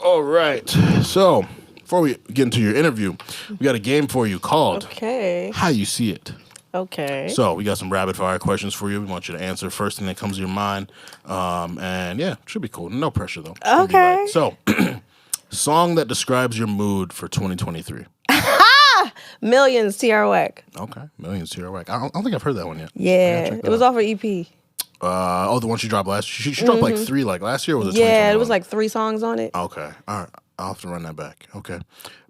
A: All right. So before we get into your interview, we got a game for you called How You See It.
B: Okay.
A: So we got some rapid fire questions for you. We want you to answer first thing that comes to your mind. And yeah, should be cool. No pressure though.
B: Okay.
A: So, song that describes your mood for 2023.
B: Millions, Tierra Whack.
A: Okay, Millions, Tierra Whack. I don't think I've heard that one yet.
B: Yeah, it was off her EP.
A: The one she dropped last year. She dropped like 3 like last year. Or was it?
B: Yeah, it was like 3 songs on it.
A: Okay, all right. I'll have to run that back. Okay.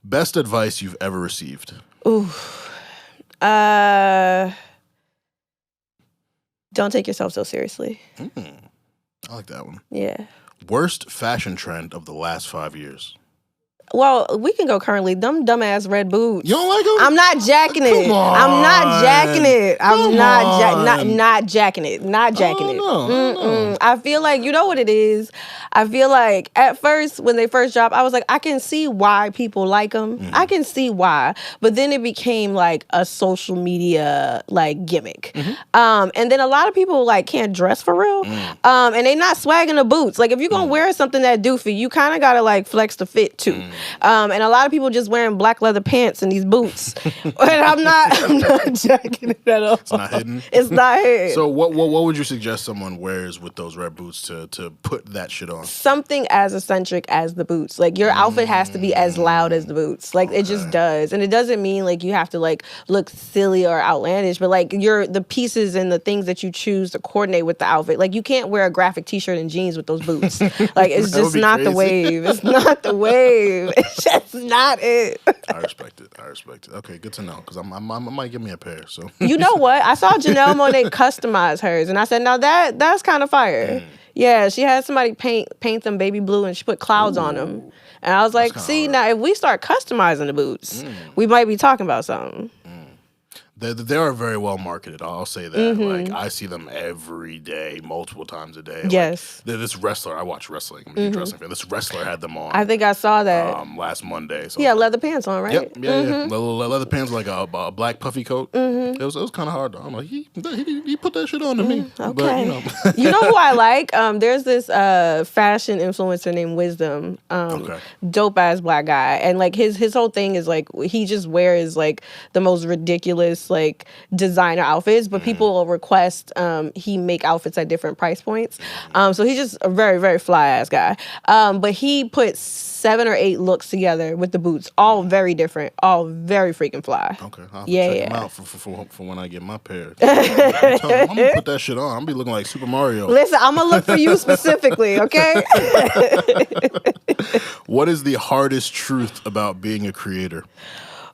A: Best advice you've ever received.
B: Ooh. Don't take yourself so seriously.
A: I like that one.
B: Yeah.
A: Worst fashion trend of the last 5 years.
B: Well, we can go currently. Them dumbass red boots.
A: You don't like them?
B: I'm not jacking it.
A: Come on.
B: I'm not jacking it. I'm not jacking it. Not jacking it.
A: No.
B: I feel like, you know what it is? I feel like at first, when they first dropped, I was like, I can see why people like them. I can see why. But then it became like a social media like gimmick. And then a lot of people like can't dress for real. And they not swagging the boots. Like if you're going to wear something that doofy, you kind of got to like flex the fit too. And a lot of people just wearing black leather pants and these boots. And I'm not jacking it at all.
A: It's not hidden?
B: It's not hidden.
A: So what would you suggest someone wears with those red boots to put that shit on?
B: Something as eccentric as the boots. Like your outfit has to be as loud as the boots. Like it just does. And it doesn't mean like you have to like look silly or outlandish, but like the pieces and the things that you choose to coordinate with the outfit. Like you can't wear a graphic t-shirt and jeans with those boots. Like it's just not the wave. It's not the wave. It's just not it.
A: I respect it. Okay, good to know, because I might give me a pair. So
B: you know what? I saw Janelle Monáe customize hers, and I said, "Now that's kind of fire." Yeah, she had somebody paint them baby blue, and she put clouds on them. And I was like, "See, now if we start customizing the boots, we might be talking about something."
A: They are very well marketed. I'll say that. Like, I see them every day, multiple times a day.
B: Yes.
A: Like, this wrestler, I watch wrestling. I'm a huge wrestling fan. This wrestler had them on.
B: I think I saw that.
A: Last Monday. So
B: he had leather pants on, right?
A: Yep. Yeah. Leather pants, like a black puffy coat. It was kind of hard. I'm like, he put that shit on to me.
B: Okay.
A: But,
B: you know who I like? There's this fashion influencer named Wisdom. Dope ass black guy, and like his whole thing is like he just wears like the most ridiculous like designer outfits, but people will request he make outfits at different price points. So he's just a very, very fly ass guy. But he put 7 or 8 looks together with the boots, all very different, all very freaking fly.
A: Okay, I'll check them out for when I get my pair. I'm gonna put that shit on. I'm gonna be looking like Super Mario.
B: Listen, I'm gonna look for you specifically, okay?
A: What is the hardest truth about being a creator?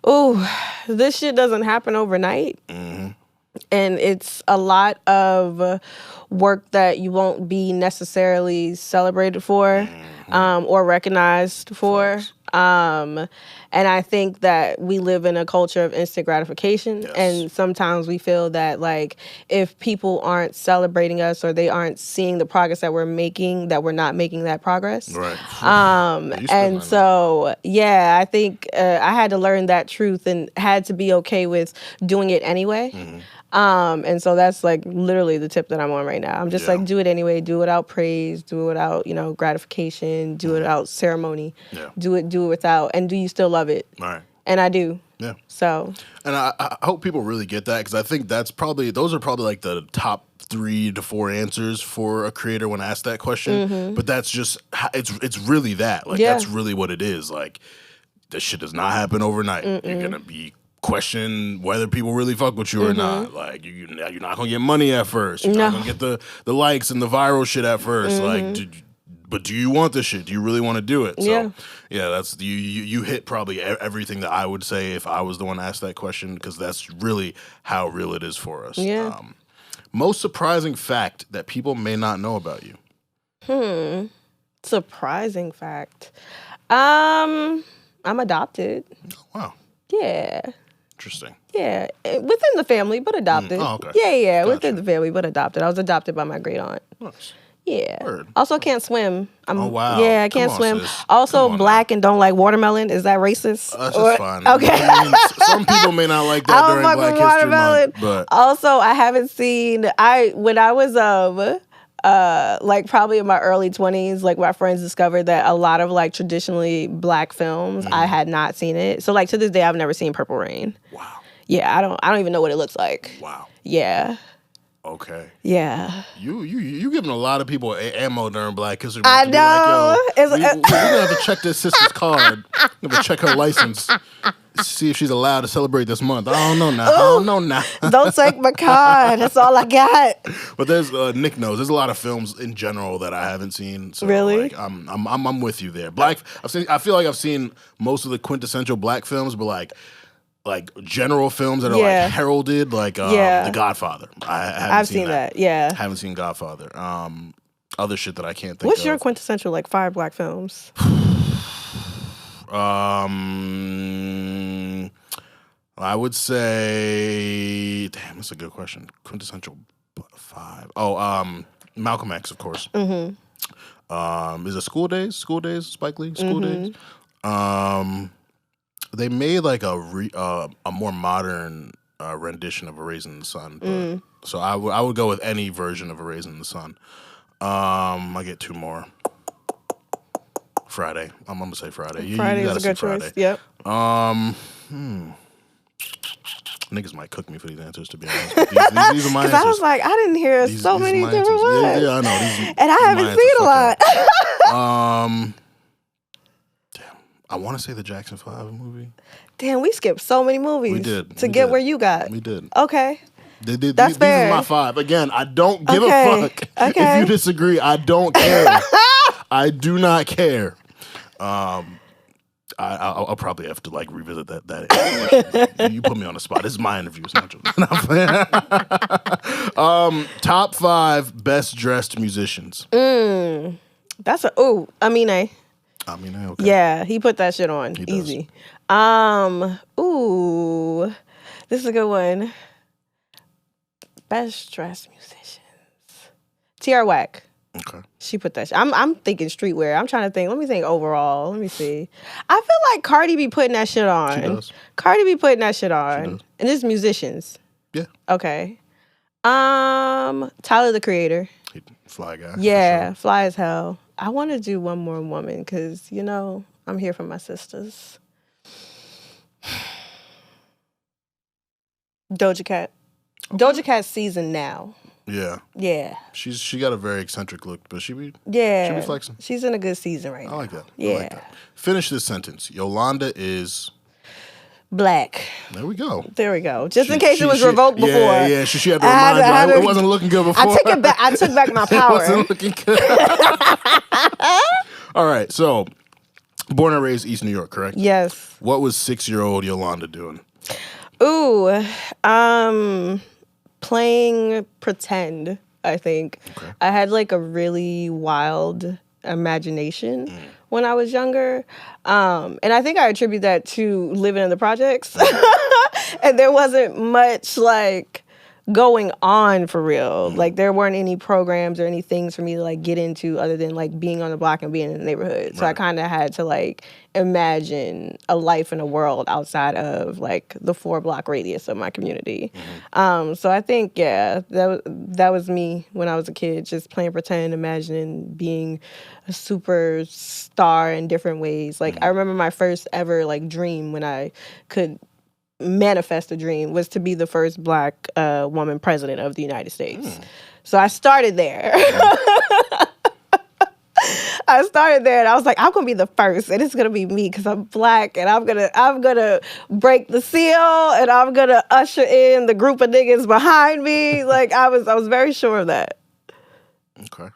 B: Ooh, this shit doesn't happen overnight. And it's a lot of work that you won't be necessarily celebrated for or recognized for. And I think that we live in a culture of instant gratification. Yes. And sometimes we feel that, like, if people aren't celebrating us or they aren't seeing the progress that we're making, that we're not making that progress.
A: Right.
B: And so, yeah, I think I had to learn that truth and had to be okay with doing it anyway. And so that's like literally the tip that I'm on right now. I'm just like, do it anyway, do it without praise, do it without, gratification, do it without ceremony, do it without, and do you still love it?
A: Right.
B: And I do.
A: Yeah.
B: So.
A: And I hope people really get that, because I think those are probably like the top 3 to 4 answers for a creator when asked that question. But that's just, it's really that. Like, that's really what it is. Like, this shit does not happen overnight. You're going to be question whether people really fuck with you or not. Like, you're not gonna get money at first. You're not gonna get the likes and the viral shit at first. Like, but do you want this shit? Do you really want to do it? So, yeah, that's you hit probably everything that I would say if I was the one asked that question, because that's really how real it is for us.
B: Yeah.
A: Most surprising fact that people may not know about you.
B: Surprising fact. I'm adopted.
A: Oh, wow.
B: Yeah.
A: Interesting.
B: Yeah, within the family, but adopted.
A: Oh, okay.
B: Yeah,
A: Gotcha.
B: Within the family, but adopted. I was adopted by my great aunt.
A: Nice.
B: Yeah.
A: Word.
B: Also can't swim.
A: Oh, wow.
B: Yeah, I can't
A: Come on,
B: swim.
A: sis.
B: Also
A: Come on
B: black and don't like watermelon. Is that racist?
A: That's just fine.
B: Okay.
A: I mean, some people may not like that during Black History Month, but
B: also I haven't seen. When I was like probably in my early 20s, like my friends discovered that a lot of like traditionally black films, I had not seen it. So like to this day, I've never seen Purple Rain.
A: wow.
B: Yeah, I don't even know what it looks like.
A: Wow.
B: Yeah.
A: Okay.
B: Yeah.
A: You giving a lot of people ammo during Black History
B: I
A: Month.
B: know.
A: We're gonna have to check this sister's card. We're gonna check her license. See if she's allowed to celebrate this month. I don't know now.
B: Don't take my card. That's all I got.
A: But there's Nick knows. There's a lot of films in general that I haven't seen. So
B: really?
A: Like, I'm with you there. I feel like I've seen most of the quintessential black films, but like general films that are like heralded, like The Godfather. I've
B: seen that. Yeah.
A: Haven't seen Godfather. Other shit that I can't think of.
B: What's your quintessential like 5 black films?
A: I would say, damn, that's a good question. Quintessential 5. Oh, Malcolm X, of course. Is it School Days? School Days, Spike Lee? School Days? They made like a more modern rendition of A Raisin in the Sun. But, so I would go with any version of A Raisin in the Sun. I get 2 more. Friday. I'm gonna say Friday.
B: Friday is a good choice. Yep.
A: Niggas might cook me for these answers, to be honest. These are my answers.
B: Because I was like, I didn't hear so many different ones.
A: Yeah, I know.
B: And I haven't seen a lot.
A: Damn. I want to say the Jackson 5 movie.
B: Damn, we skipped so many movies.
A: We did.
B: To get where you got.
A: We did.
B: Okay.
A: That's fair. These are my 5. Again, I don't give a fuck.
B: Okay.
A: If you disagree, I don't care. I do not care. I'll probably have to like revisit that. You put me on the spot. This is my interview. It's not yours. Top 5 best dressed musicians.
B: That's Amine.
A: Okay.
B: Yeah, he put that shit on.
A: He
B: Easy. This is a good one. Best dressed musicians. T.R. Wack.
A: Okay.
B: She put that shit. I'm thinking streetwear. I'm trying to think. Let me think overall. Let me see. I feel like Cardi be putting that shit on.
A: She does.
B: Cardi be putting that shit on.
A: She does.
B: And it's musicians.
A: Yeah.
B: Okay. Tyler, the Creator.
A: Fly guy.
B: Yeah, fly as hell. I want to do one more woman because, I'm here for my sisters. Doja Cat. Okay. Doja Cat's season now.
A: Yeah.
B: Yeah.
A: She got a very eccentric look, but she be flexing.
B: She's in a good season right now.
A: I like that.
B: Yeah.
A: I like that. Finish this sentence. Yolanda is
B: black.
A: There we go.
B: Just in case it was revoked before.
A: Yeah. She had to remind you. It wasn't looking good before.
B: I took it back. I took back my power.
A: It wasn't looking good. All right. So, born and raised East New York, correct?
B: Yes.
A: What was 6-year-old Yolanda doing?
B: Playing pretend, I think. Okay. I had like a really wild imagination when I was younger. And I think I attribute that to living in the projects. And there wasn't much like going on for real. Like there weren't any programs or any things for me to like get into other than like being on the block and being in the neighborhood. So I kind of had to like imagine a life in a world outside of like the 4-block radius of my community. So I think, that was me when I was a kid, just playing pretend, imagining being a superstar in different ways. Like I remember my first ever like dream when I could manifest a dream was to be the first black woman president of the United States. So I started there. And I was like, I'm gonna be the first, and it's gonna be me because I'm black, and I'm gonna break the seal, and I'm gonna usher in the group of niggas behind me. Like I was very sure of that.
A: Okay.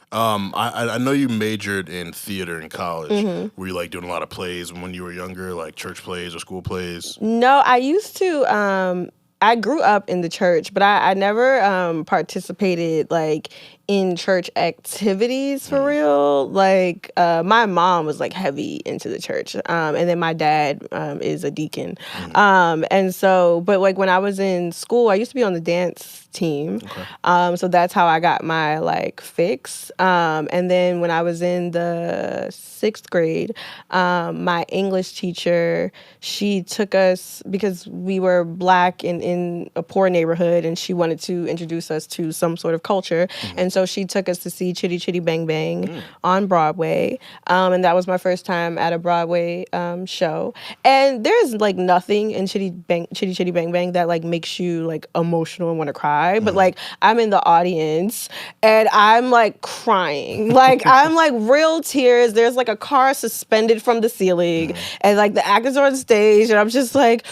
A: I know you majored in theater in college. Were you like doing a lot of plays when you were younger, like church plays or school plays?
B: No, I used to. I grew up in the church, but I never participated like in church activities for real. Like my mom was like heavy into the church, and then my dad is a deacon. And so, but like when I was in school, I used to be on the dance team. So that's how I got my like fix. And then when I was in the 6th grade, my English teacher, she took us because we were black and in a poor neighborhood, and she wanted to introduce us to some sort of culture. And so she took us to see Chitty Chitty Bang Bang on Broadway. And that was my first time at a Broadway show. And there's like nothing in Chitty Chitty Bang Bang that like makes you like emotional and want to cry. But like I'm in the audience and I'm like crying. Like I'm like real tears. There's like a car suspended from the ceiling and like the actors are on stage and I'm just like,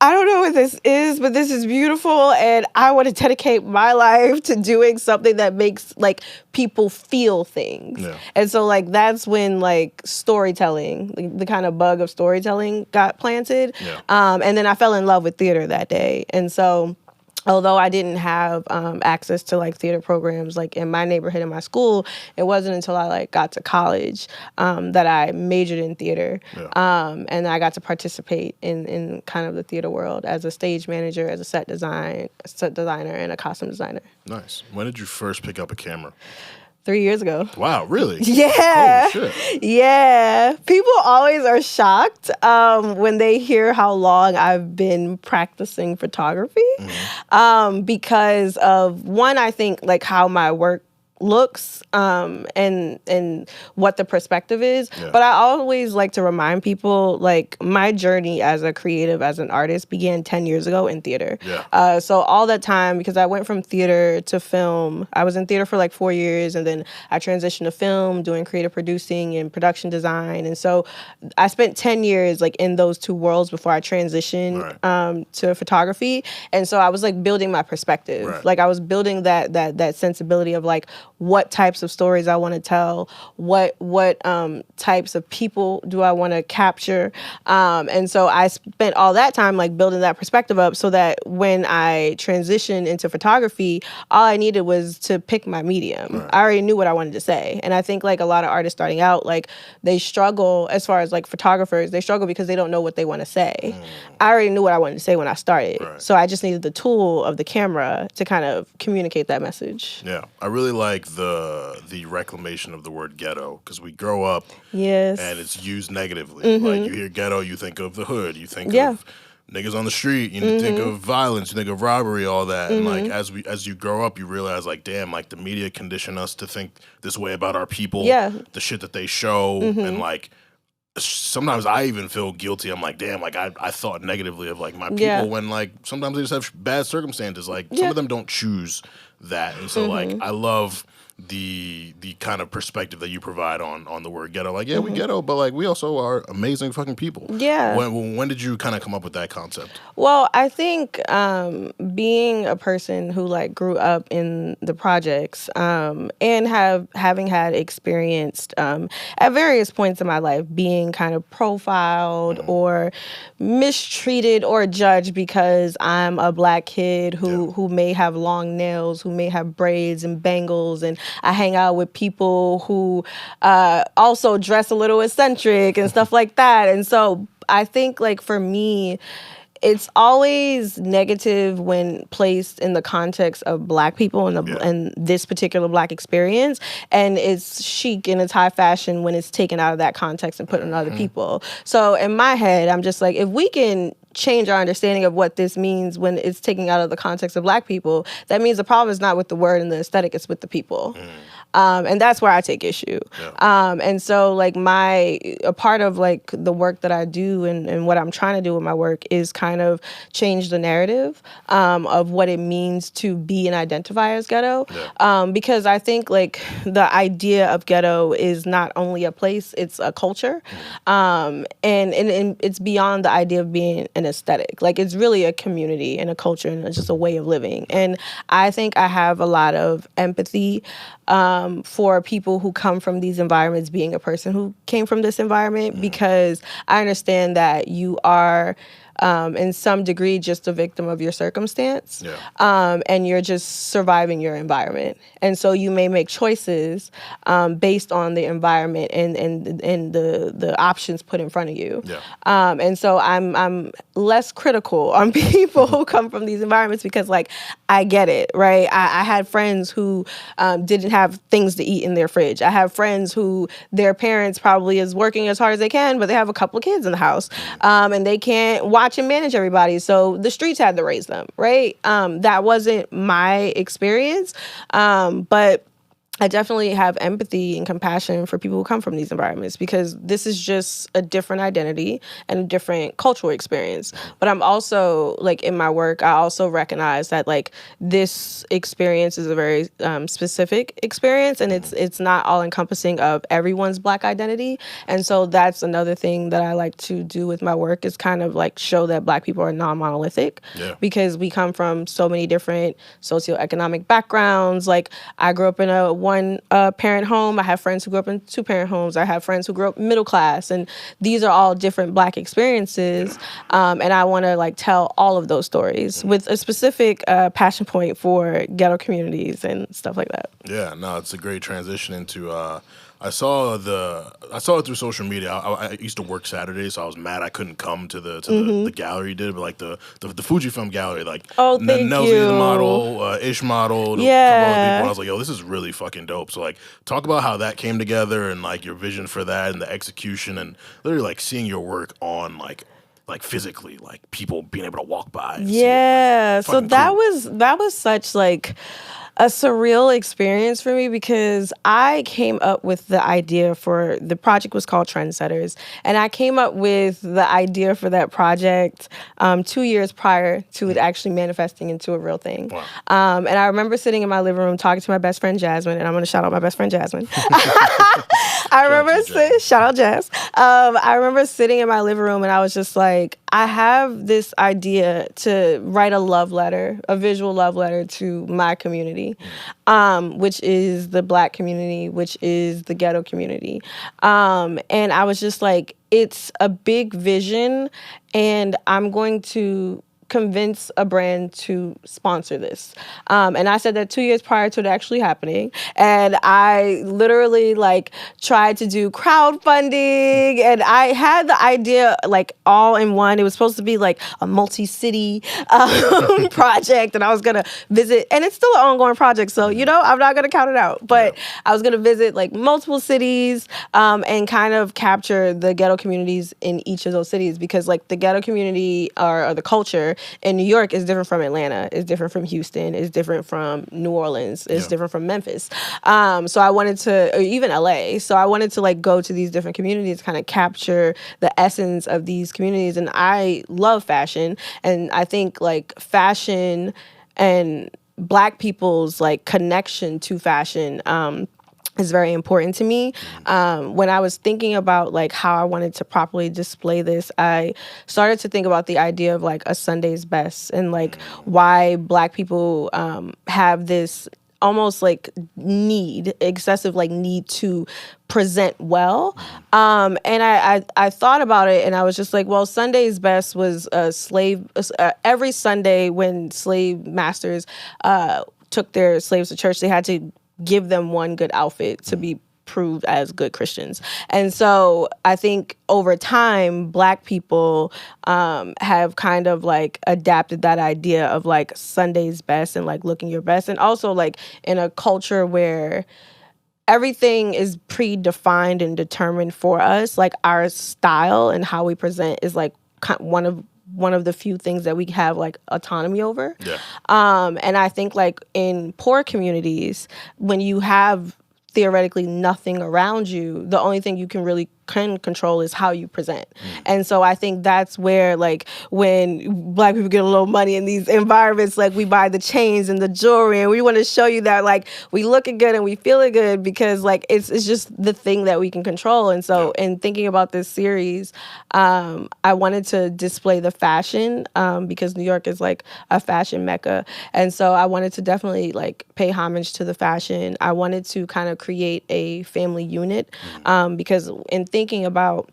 B: I don't know what this is, but this is beautiful, and I want to dedicate my life to doing something that makes like people feel things. And so like that's when like storytelling, like, the kind of bug of storytelling got planted. And then I fell in love with theater that day. And so although I didn't have access to like theater programs like in my neighborhood in my school, it wasn't until I like got to college that I majored in theater. And I got to participate in kind of the theater world as a stage manager, as a set designer, and a costume designer.
A: Nice. When did you first pick up a camera?
B: 3 years ago.
A: Wow, really?
B: Yeah.
A: Holy shit.
B: Yeah. People always are shocked when they hear how long I've been practicing photography because of, one, I think like how my work looks and what the perspective is. But I always like to remind people like my journey as a creative, as an artist began 10 years ago in theater. So all that time, because I went from theater to film, I was in theater for like 4 years and then I transitioned to film doing creative producing and production design. And so I spent 10 years like in those two worlds before I transitioned to photography. And so I was like building my perspective. Like I was building that sensibility of like, what types of stories I want to tell, what types of people do I want to capture. And so I spent all that time like building that perspective up so that when I transitioned into photography, all I needed was to pick my medium.
A: Right.
B: I already knew what I wanted to say. And I think like a lot of artists starting out, like they struggle as far as like photographers, they struggle because they don't know what they want to say. I already knew what I wanted to say when I started.
A: Right.
B: So I just needed the tool of the camera to kind of communicate that message.
A: Yeah, I really like the reclamation of the word ghetto because we grow up
B: Yes.
A: and it's used negatively. Like you hear ghetto, you think of the hood, you think of niggas on the street, you think of violence, you think of robbery, all that. And like as you grow up, you realize like, damn, like the media condition us to think this way about our people.
B: Yeah.
A: The shit that they show, and like sometimes I even feel guilty. I'm like, damn, like I thought negatively of like my people when like sometimes they just have bad circumstances. Like some of them don't choose that, and so like I love the kind of perspective that you provide on the word ghetto. Like, yeah, we ghetto, but like we also are amazing fucking people. Yeah. When did you kind of come up with that concept?
B: Well, I think being a person who like grew up in the projects and having had experienced at various points in my life being kind of profiled or mistreated or judged because I'm a Black kid who may have long nails, who may have braids and bangles, and I hang out with people who also dress a little eccentric and stuff like that. And so I think like for me, it's always negative when placed in the context of Black people and this particular Black experience. And it's chic and it's high fashion when it's taken out of that context and put on other people. So in my head, I'm just like, if we can change our understanding of what this means when it's taken out of the context of Black people, that means the problem is not with the word and the aesthetic, it's with the people. And that's where I take issue. And so like a part of like the work that I do and what I'm trying to do with my work is kind of change the narrative of what it means to be and identify as ghetto. Because I think like the idea of ghetto is not only a place, it's a culture. And it's beyond the idea of being an aesthetic. Like it's really a community and a culture and it's just a way of living. And I think I have a lot of empathy for people who come from these environments, being a person who came from this environment, because I understand that you are in some degree just a victim of your circumstance, and you're just surviving your environment. And so you may make choices based on the environment and the options put in front of you. And so I'm less critical on people who come from these environments because like I get it, right? I had friends who didn't have things to eat in their fridge. I have friends who their parents probably is working as hard as they can, but they have a couple of kids in the house, and they can't watch and manage everybody. So the streets had to raise them, right? That wasn't my experience, but I definitely have empathy and compassion for people who come from these environments because this is just a different identity and a different cultural experience. But I'm also, like, in my work, I also recognize that, like, this experience is a very specific experience, and it's not all-encompassing of everyone's Black identity. And so that's another thing that I like to do with my work is kind of, like, show that Black people are non-monolithic because we come from so many different socioeconomic backgrounds. Like, I grew up in a one-parent home. I have friends who grew up in two-parent homes. I have friends who grew up middle class, and these are all different Black experiences. And I want to like tell all of those stories with a specific passion point for ghetto communities and stuff like that.
A: Yeah, no, it's a great transition into. I saw it through social media. I used to work Saturdays, so I was mad I couldn't come to the gallery you did, but like the Fujifilm gallery, like
B: thank
A: Nelsie
B: you.
A: the model, Ish model, a couple other people. And I was like, yo, this is really fucking dope. So like, talk about how that came together and like your vision for that and the execution and literally like seeing your work on like physically, like people being able to walk by. And see it.
B: So that was such like a surreal experience for me because I came up with the idea for the project was called Trendsetters, and I came up with the idea for that project 2 years prior to it actually manifesting into a real thing. Wow. And I remember sitting in my living room talking to my best friend Jasmine, and I'm going to shout out my best friend Jasmine. Shout out Jazz. I remember sitting in my living room and I was just like, I have this idea to write a visual love letter to my community, which is the Black community, which is the ghetto community. And I was just like, it's a big vision, and I'm going to convince a brand to sponsor this. And I said that 2 years prior to it actually happening. And I literally like tried to do crowdfunding, and I had the idea like all in one. It was supposed to be like a multi-city project, and I was gonna visit, and it's still an ongoing project. So, you know, I'm not gonna count it out, but I was gonna visit like multiple cities and kind of capture the ghetto communities in each of those cities, because like the ghetto community or the culture in New York is different from Atlanta, is different from Houston, is different from New Orleans, is different from Memphis. So I wanted to, or even LA. So I wanted to like go to these different communities, kind of capture the essence of these communities. And I love fashion. And I think like fashion and Black people's like connection to fashion, is very important to me. When I was thinking about like how I wanted to properly display this, I started to think about the idea of like a Sunday's best, and like why Black people have this almost like excessive need to present well. And I thought about it, and I was just like, well, Sunday's best was every Sunday when slave masters took their slaves to church, they had to give them one good outfit to be proved as good Christians. And so I think over time, Black people have kind of like adapted that idea of like Sunday's best and like looking your best. And also like in a culture where everything is predefined and determined for us, like our style and how we present is like one of the few things that we have like autonomy over. And I think like in poor communities, when you have theoretically nothing around you, the only thing you can really control is how you present. And so I think that's where like when Black people get a little money in these environments, like we buy the chains and the jewelry, and we want to show you that like we looking good and we feeling good, because like it's just the thing that we can control. And so in thinking about this series, I wanted to display the fashion because New York is like a fashion mecca. And so I wanted to definitely like pay homage to the fashion. I wanted to kind of create a family unit because in thinking about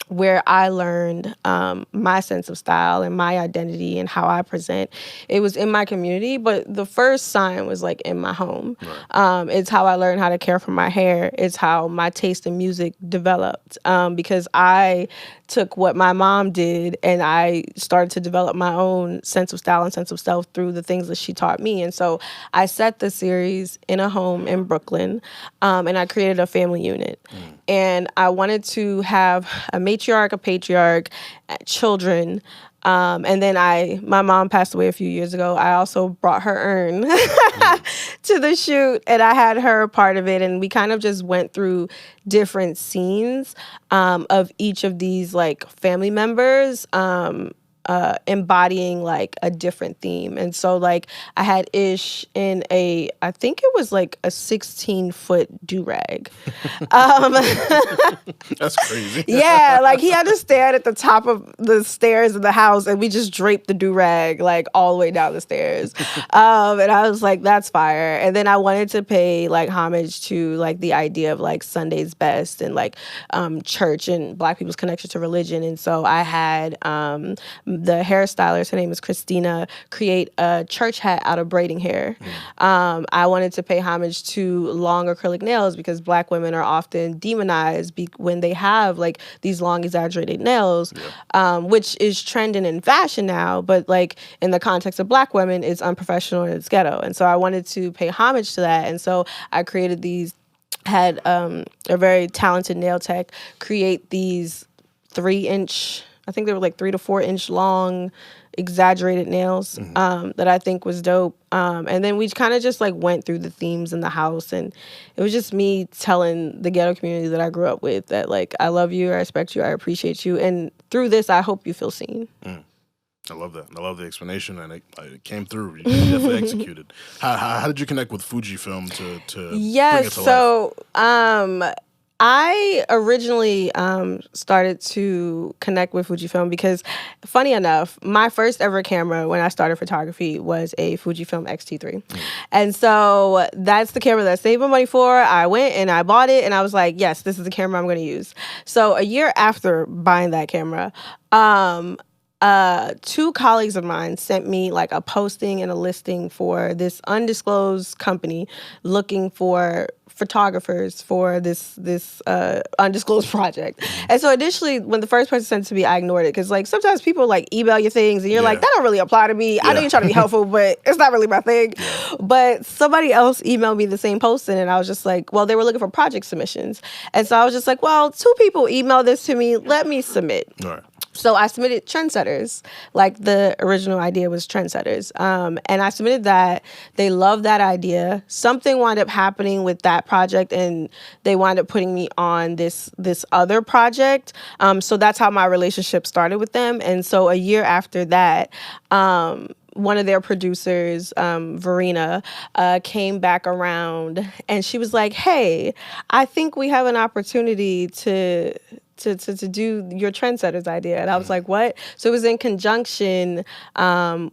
B: where I learned my sense of style and my identity and how I present, it was in my community, but the first sign was like in my home. It's how I learned how to care for my hair. It's how my taste in music developed, because I took what my mom did and I started to develop my own sense of style and sense of self through the things that she taught me. And so I set the series in a home in Brooklyn, and I created a family unit. And I wanted to have a matriarch, a patriarch, children. And then my mom passed away a few years ago. I also brought her urn to the shoot, and I had her a part of it. And we kind of just went through different scenes of each of these like family members embodying like a different theme. And so like I had Ish in I think it was like a 16-foot do-rag.
A: That's crazy.
B: Yeah, like he had to stand at the top of the stairs of the house, and we just draped the do-rag like all the way down the stairs. And I was like, that's fire. And then I wanted to pay like homage to like the idea of like Sunday's best and like church and Black people's connection to religion. And so I had the hairstylist, her name is Christina, create a church hat out of braiding hair. I wanted to pay homage to long acrylic nails, because Black women are often demonized when they have like these long exaggerated nails, which is trending in fashion now, but like in the context of Black women, it's unprofessional and it's ghetto. And so I wanted to pay homage to that. And so I created had a very talented nail tech create these 3-inch, I think they were like 3 to 4 inch long, exaggerated nails that I think was dope. And then we kind of just like went through the themes in the house, and it was just me telling the ghetto community that I grew up with that like I love you, I respect you, I appreciate you, and through this I hope you feel seen.
A: I love that. I love the explanation, and it came through. You definitely executed. How did you connect with Fujifilm to bring it to life?
B: I originally started to connect with Fujifilm because, funny enough, my first ever camera when I started photography was a Fujifilm X-T3. And so that's the camera that I saved my money for. I went and I bought it and I was like, yes, this is the camera I'm going to use. So a year after buying that camera, two colleagues of mine sent me like a posting and a listing for this undisclosed company looking for photographers for this undisclosed project. And so initially when the first person sent it to me, I ignored it because like sometimes people like email you things and you're like, that don't really apply to me. I know you're trying to be helpful, but it's not really my thing. But somebody else emailed me the same posting and I was just like, well, they were looking for project submissions. And so I was just like, well, two people emailed this to me. Let me submit.
A: All right.
B: So I submitted Trendsetters, like the original idea was Trendsetters. And I submitted that. They loved that idea. Something wound up happening with that project and they wound up putting me on this other project. So that's how my relationship started with them. And so a year after that, one of their producers, Verena, came back around and she was like, hey, I think we have an opportunity to do your Trendsetters idea. And I was like, what? So it was in conjunction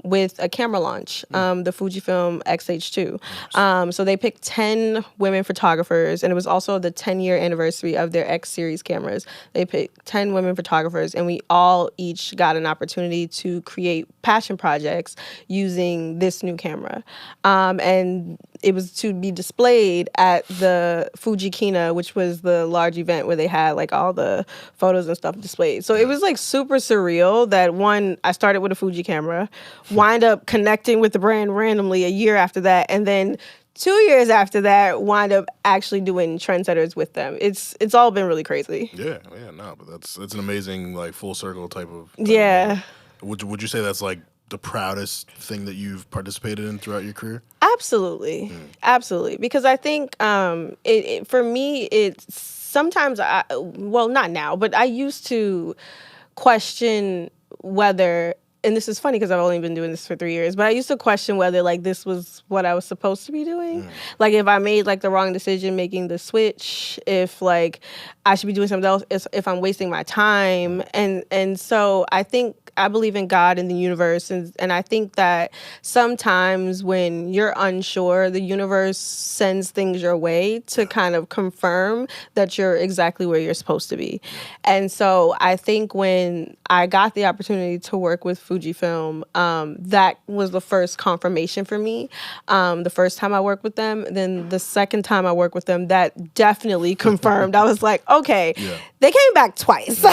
B: with a camera launch, the Fujifilm X-H2. So they picked 10 women photographers, and it was also the 10-year anniversary of their X series cameras. They picked 10 women photographers, and we all each got an opportunity to create passion projects using this new camera. And it was to be displayed at the Fujikina, which was the large event where they had like all the photos and stuff displayed. So it was like super surreal that one, I started with a Fuji camera, wind up connecting with the brand randomly a year after that, and then 2 years after that, wind up actually doing Trendsetters with them. It's all been really crazy.
A: But that's an amazing like full circle type of thing.
B: Yeah.
A: Would you say that's like the proudest thing that you've participated in throughout your career?
B: Absolutely. Absolutely. Because I think for me, it's sometimes, well, not now, but I used to question whether, and this is funny because I've only been doing this for 3 years, but I used to question whether like this was what I was supposed to be doing. Like if I made like the wrong decision making the switch, if like I should be doing something else, if I'm wasting my time. And so I believe in God and the universe. And I think that sometimes when you're unsure, the universe sends things your way to kind of confirm that you're exactly where you're supposed to be. And so I think when I got the opportunity to work with Fujifilm, that was the first confirmation for me. The first time I worked with them, then the second time I worked with them, that definitely confirmed. I was like, okay, they came back twice.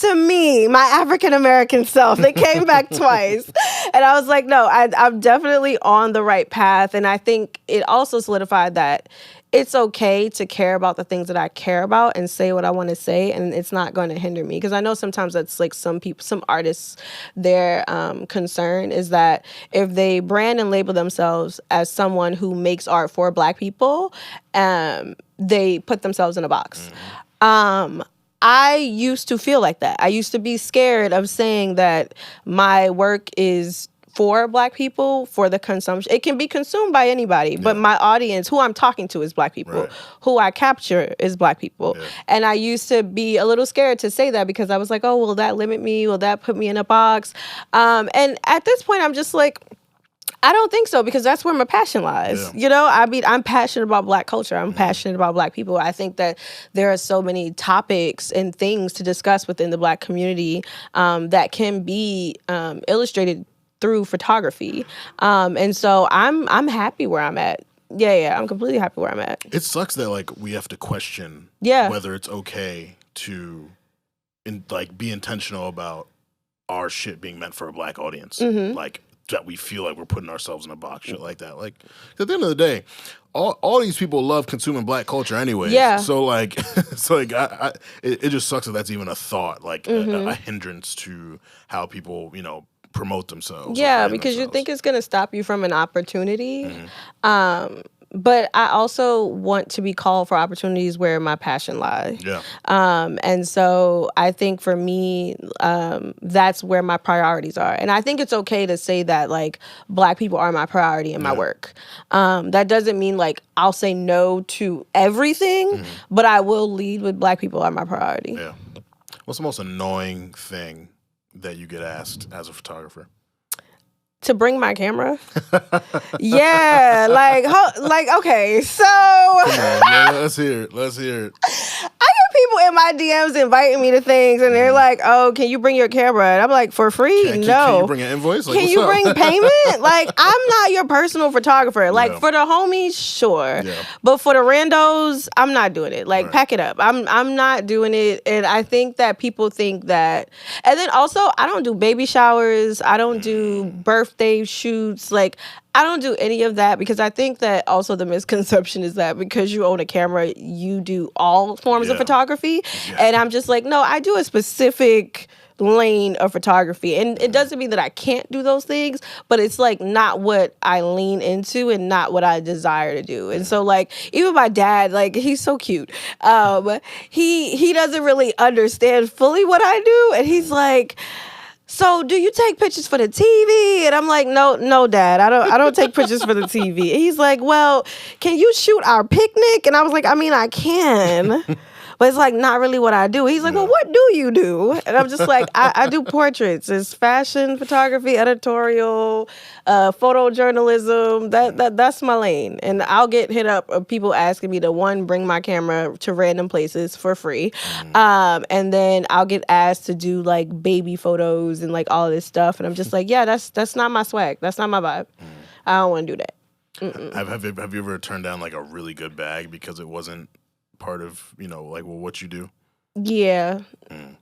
B: To me, my African-American self, they came back twice. And I was like, no, I'm definitely on the right path. And I think it also solidified that it's okay to care about the things that I care about and say what I want to say, and it's not going to hinder me. Because I know sometimes that's like some artists, their concern is that if they brand and label themselves as someone who makes art for Black people, they put themselves in a box. I used to feel like that. I used to be scared of saying that my work is for Black people, for the consumption. It can be consumed by anybody, but my audience, who I'm talking to is Black people. Who I capture is Black people. And I used to be a little scared to say that because I was like, oh, will that limit me? Will that put me in a box? And at this point, I'm just like, I don't think so, because that's where my passion lies. You know, I mean, I'm passionate about Black culture. I'm passionate about Black people. I think that there are so many topics and things to discuss within the Black community that can be illustrated through photography. And so I'm happy where I'm at. Yeah, I'm completely happy where I'm at.
A: It sucks that like we have to question whether it's okay to be intentional about our shit being meant for a Black audience. Like that we feel like we're putting ourselves in a box, shit like that. Like at the end of the day, all these people love consuming Black culture anyway. So like, it just sucks that that's even a thought, like a hindrance to how people, you know, promote themselves.
B: Yeah, because you think it's going to stop you from an opportunity. But I also want to be called for opportunities where my passion lies.
A: Yeah.
B: And so I think for me, that's where my priorities are. And I think it's okay to say that, like, Black people are my priority in my work. That doesn't mean, like, I'll say no to everything, but I will lead with Black people are my priority.
A: Yeah. What's the most annoying thing that you get asked as a photographer?
B: To bring my camera? Yeah, like okay, so
A: Let's hear it.
B: I get people in my DMs inviting me to things, and they're like, "Oh, can you bring your camera?" And I'm like, "For free? No."
A: Can you bring an invoice? Like,
B: can you bring payment? Like, I'm not your personal photographer. Like, for the homies, sure, but for the randos, I'm not doing it. Like, pack it up. I'm not doing it, and I think that people think that. And then also, I don't do baby showers. I don't do birthday shoots. Like, I don't do any of that because I think that also the misconception is that because you own a camera, you do all forms of photography. Yeah. And I'm just like, no, I do a specific lane of photography. And it doesn't mean that I can't do those things, but it's like not what I lean into and not what I desire to do. And so, like, even my dad, like, he's so cute. He doesn't really understand fully what I do. And he's like, so do you take pictures for the TV? And I'm like, no, Dad, I don't take pictures for the TV. And he's like, well, can you shoot our picnic? And I was like, I mean, I can. But it's like not really what I do. He's like, well, what do you do? And I'm just like, I do portraits. It's fashion photography, editorial, photojournalism. That's my lane. And I'll get hit up of people asking me to, one, bring my camera to random places for free. And then I'll get asked to do like baby photos and like all this stuff. And I'm just like, yeah, that's not my swag. That's not my vibe. I don't want to do that.
A: Have you ever turned down like a really good bag because it wasn't part of, like, well, what you do?
B: Yeah,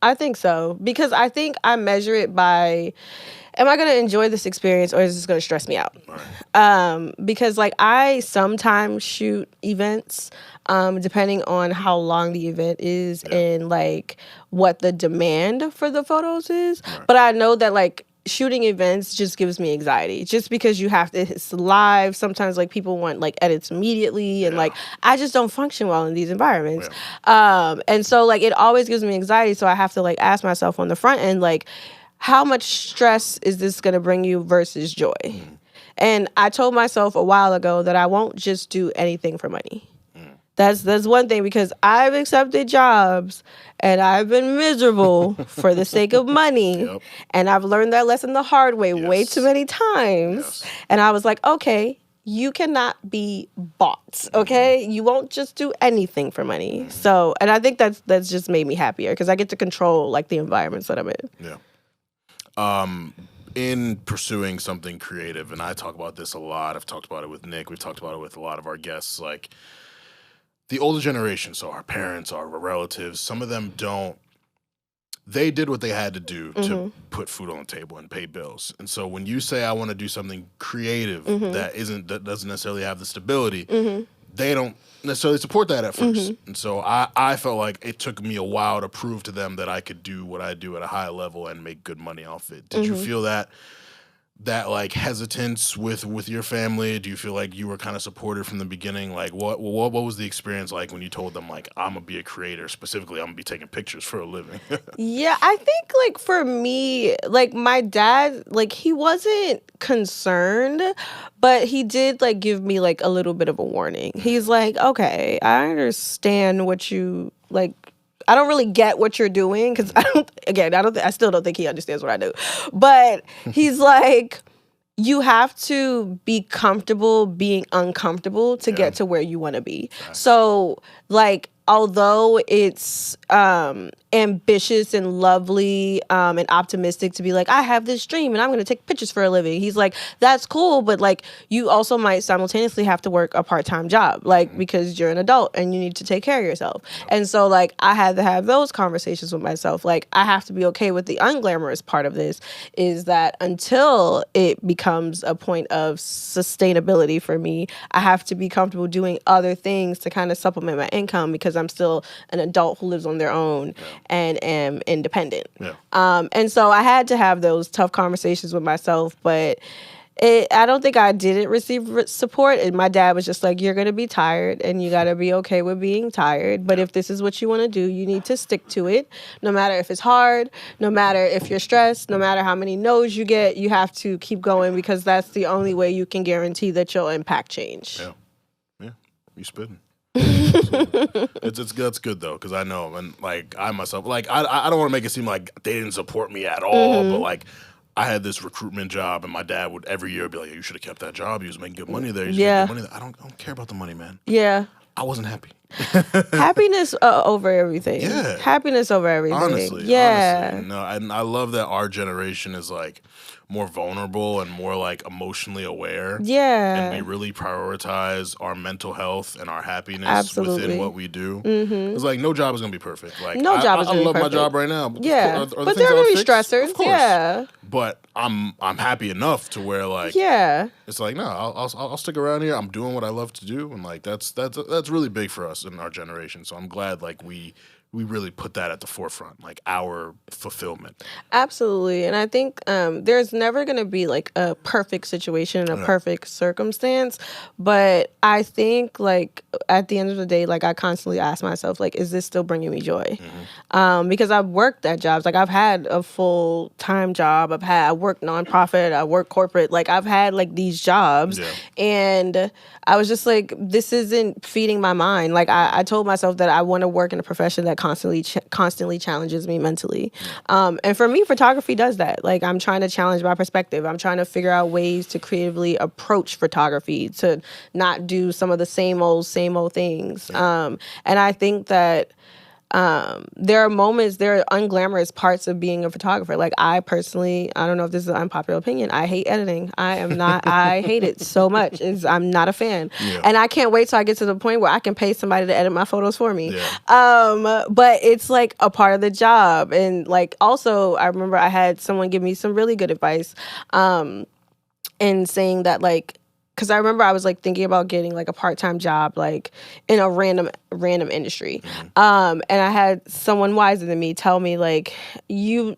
B: I think so. Because I think I measure it by, am I going to enjoy this experience or is this going to stress me out? Right. Because, like, I sometimes shoot events depending on how long the event is and, like, what the demand for the photos is. Right. But I know that, like, shooting events just gives me anxiety just because you have to, it's live. Sometimes like people want like edits immediately and like I just don't function well in these environments. And so like it always gives me anxiety. So I have to like ask myself on the front end, like, how much stress is this going to bring you versus joy? And I told myself a while ago that I won't just do anything for money. That's one thing, because I've accepted jobs and I've been miserable for the sake of money. And I've learned that lesson the hard way way too many times. And I was like, okay, you cannot be bought, okay? You won't just do anything for money. So, and I think that's just made me happier because I get to control like the environments that I'm in.
A: Yeah. In pursuing something creative, and I talk about this a lot. I've talked about it with Nick. We've talked about it with a lot of our guests, like, the older generation, so our parents, our relatives, some of them they did what they had to do to put food on the table and pay bills. And so when you say, I want to do something creative that doesn't necessarily have the stability, they don't necessarily support that at first. And so I felt like it took me a while to prove to them that I could do what I do at a high level and make good money off it. Did you feel that like hesitance with your family? Do you feel like you were kind of supported from the beginning? Like what was the experience like when you told them like, I'm gonna be a creator, specifically I'm gonna be taking pictures for a living?
B: Yeah, I think like for me, like my dad, like he wasn't concerned, but he did like give me like a little bit of a warning. He's like, okay, I understand what you like. I don't really get what you're doing because I still don't think he understands what I do. But he's like, you have to be comfortable being uncomfortable to get to where you want to be. Right. So, like, although it's ambitious and lovely and optimistic to be like, I have this dream and I'm going to take pictures for a living. He's like, that's cool, but like you also might simultaneously have to work a part-time job, like because you're an adult and you need to take care of yourself. And so like I had to have those conversations with myself. Like I have to be okay with the unglamorous part of this is that until it becomes a point of sustainability for me, I have to be comfortable doing other things to kind of supplement my income because I'm still an adult who lives on their own and am independent. And so I had to have those tough conversations with myself, but I don't think I didn't receive support. And my dad was just like, you're going to be tired and you got to be okay with being tired. But if this is what you want to do, you need to stick to it. No matter if it's hard, no matter if you're stressed, no matter how many no's you get, you have to keep going because that's the only way you can guarantee that you'll impact change.
A: Yeah. Yeah. You spitting. That's good though, because I know, and like I myself, like I don't want to make it seem like they didn't support me at all, but like I had this recruitment job, and my dad would every year be like, "You should have kept that job. You was making good money there. You making good money there." I don't care about the money, man.
B: Yeah.
A: I wasn't happy.
B: Happiness over everything.
A: Yeah.
B: Happiness over everything.
A: Honestly. No, and I love that our generation is like more vulnerable and more like emotionally aware.
B: Yeah.
A: And we really prioritize our mental health and our happiness within what we do. It's like no job is gonna be perfect. Like
B: no job is gonna be perfect.
A: I love my job right now.
B: Yeah. But there are gonna be stressors.
A: Of course.
B: Yeah.
A: But I'm happy enough to where like it's like no, I'll stick around here. I'm doing what I love to do, and like that's really big for us in our generation. So I'm glad like we really put that at the forefront, like our fulfillment.
B: Absolutely. And I think there's never going to be like a perfect situation and a perfect circumstance. But I think like at the end of the day, like I constantly ask myself, like, is this still bringing me joy? Because I've worked at jobs. Like I've had a full-time job. I worked nonprofit. I worked corporate. Like I've had like these jobs. And I was just like, this isn't feeding my mind. Like I told myself that I want to work in a profession that constantly challenges me mentally. And for me, photography does that. Like I'm trying to challenge my perspective. I'm trying to figure out ways to creatively approach photography, to not do some of the same old things. And I think that there are unglamorous parts of being a photographer. Like I personally, I don't know if this is an unpopular opinion, I hate editing. I hate it so much. I'm not a fan. And I can't wait till I get to the point where I can pay somebody to edit my photos for me. But it's like a part of the job. And like also, I remember I had someone give me some really good advice in saying that like, because I remember I was like thinking about getting like a part-time job like in a random industry. And I had someone wiser than me tell me like, even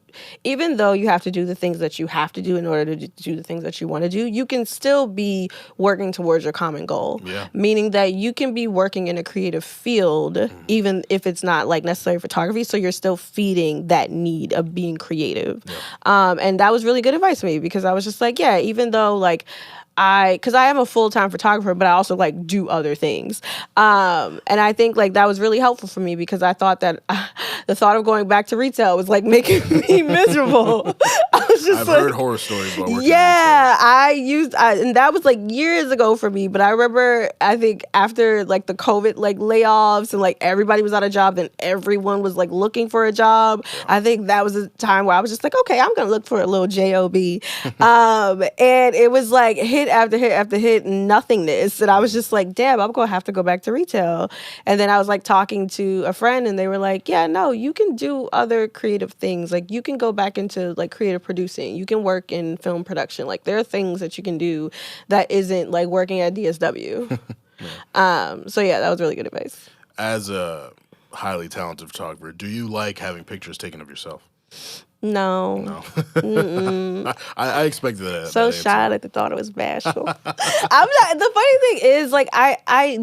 B: though you have to do the things that you have to do in order to do the things that you want to do, you can still be working towards your common goal. Meaning that you can be working in a creative field even if it's not like necessarily photography, so you're still feeding that need of being creative. And that was really good advice to me, because I was just like, yeah, even though like because I am a full-time photographer, but I also like do other things. And I think like that was really helpful for me, because I thought that the thought of going back to retail was like making me miserable.
A: I've heard horror stories about working
B: and that was like years ago for me. But I remember, I think after like the COVID like layoffs and like everybody was out of job and everyone was like looking for a job. I think that was a time where I was just like, okay, I'm gonna look for a little job. And it was like hit after hit after hit, nothingness. And I was just like, damn, I'm gonna have to go back to retail. And then I was like talking to a friend, and they were like, yeah, no, you can do other creative things. Like you can go back into like creative producing. You can work in film production. Like there are things that you can do that isn't like working at DSW. So yeah, that was really good advice.
A: As a highly talented photographer, do you like having pictures taken of yourself?
B: No.
A: I expected that.
B: So shy that the thought it was bashful. I'm not. The funny thing is, like, I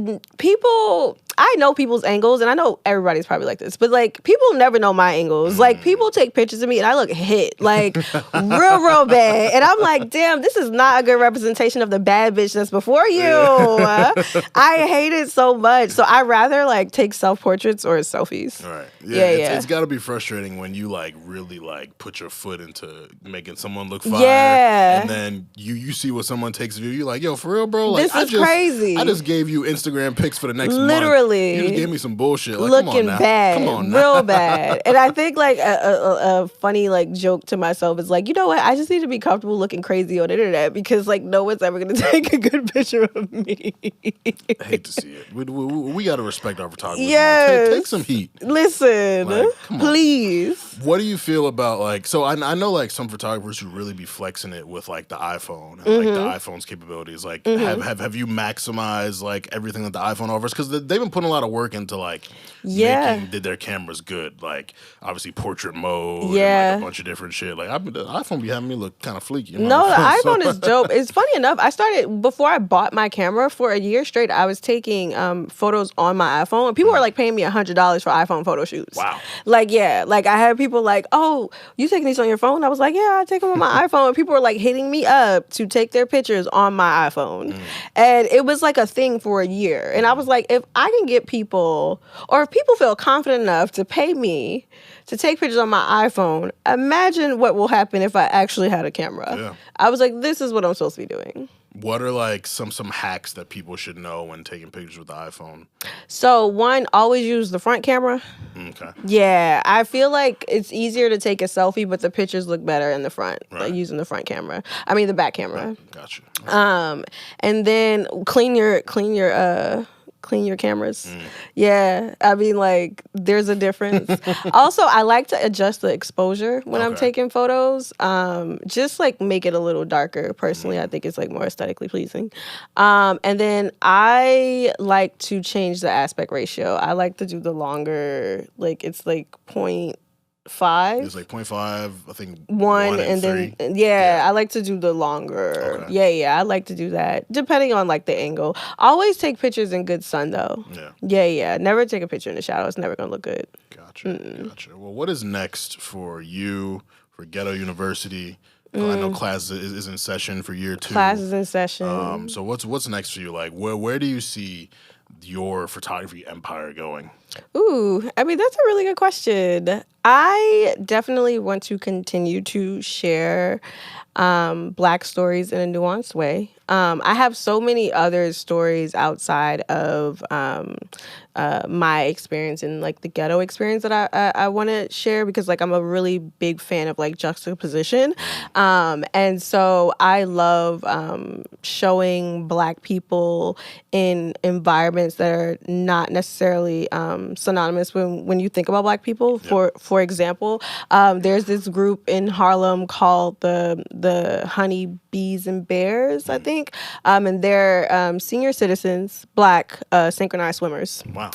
B: know people's angles, and I know everybody's probably like this, but like people never know my angles. Like people take pictures of me, and I look hit, like real bad, and I'm like, damn, this is not a good representation of the bad bitch that's before you. I hate it so much. So I rather like take self portraits or selfies.
A: All right. Yeah. It's got to be frustrating when you like really like put your foot into making someone look fire.
B: Yeah.
A: And then you see what someone takes of you. You're like, yo, for real, bro? Like,
B: this is crazy.
A: I just gave you Instagram pics for the next month.
B: Literally.
A: You just gave me some bullshit. Like,
B: looking
A: come on now.
B: bad.
A: Come on now.
B: Real bad. And I think like a funny like joke to myself is like, you know what? I just need to be comfortable looking crazy on the internet, because like no one's ever going to take a good picture of me.
A: I hate to see it. We got to respect our photographers.
B: Yes.
A: Take some heat.
B: Listen, like, please.
A: What do you feel about like, so I know like some photographers who really be flexing it with like the iPhone and like the iPhone's capabilities. Like have you maximized like everything that the iPhone offers? Because they've been been putting a lot of work into like did their cameras good, like obviously portrait mode, and like a bunch of different shit. Like the iPhone be having me look kind of fleeky.
B: No, the iPhone is dope. It's funny enough. I started before I bought my camera for a year straight. I was taking photos on my iPhone, and people were like paying me $100 for iPhone photo shoots.
A: Wow.
B: Like like I had people like, oh, you taking these on your phone? I was like, yeah, I take them on my iPhone. And people were like hitting me up to take their pictures on my iPhone, and it was like a thing for a year. And I was like, if I can get people, or if people feel confident enough to pay me to take pictures on my iPhone, imagine what will happen if I actually had a camera.
A: Yeah.
B: I was like, this is what I'm supposed to be doing.
A: What are like some hacks that people should know when taking pictures with the iPhone?
B: So one, always use the front camera.
A: Okay.
B: Yeah, I feel like it's easier to take a selfie, but the pictures look better in the front,
A: Right.
B: like using the front camera. I mean the back camera.
A: Gotcha.
B: And then clean your cameras. Yeah, I mean, like, there's a difference. Also, I like to adjust the exposure when I'm taking photos. Just, like, make it a little darker. Personally, I think it's, like, more aesthetically pleasing. And then I like to change the aspect ratio. I like to do the longer, like, it's, like, 0.5.
A: It's like 0.5, I think
B: 1 and
A: then
B: then I like to do the longer.
A: Okay.
B: Yeah, I like to do that depending on like the angle. Always take pictures in good sun though. Yeah. Never take a picture in the shadow. It's never gonna look good.
A: Gotcha. Well, what is next for you, for Ghetto University? I know class is in session for year 2.
B: Class is in session.
A: So what's next for you? Like where do you see your photography empire going?
B: Ooh, I mean, that's a really good question. I definitely want to continue to share Black stories in a nuanced way. I have so many other stories outside of my experience and like the ghetto experience that I want to share because like I'm a really big fan of like juxtaposition. And so I love showing Black people in environments that are not necessarily synonymous when you think about Black people. For example, there's this group in Harlem called the Honey Bees and Bears, I think. And they're senior citizens, Black synchronized swimmers.
A: Wow.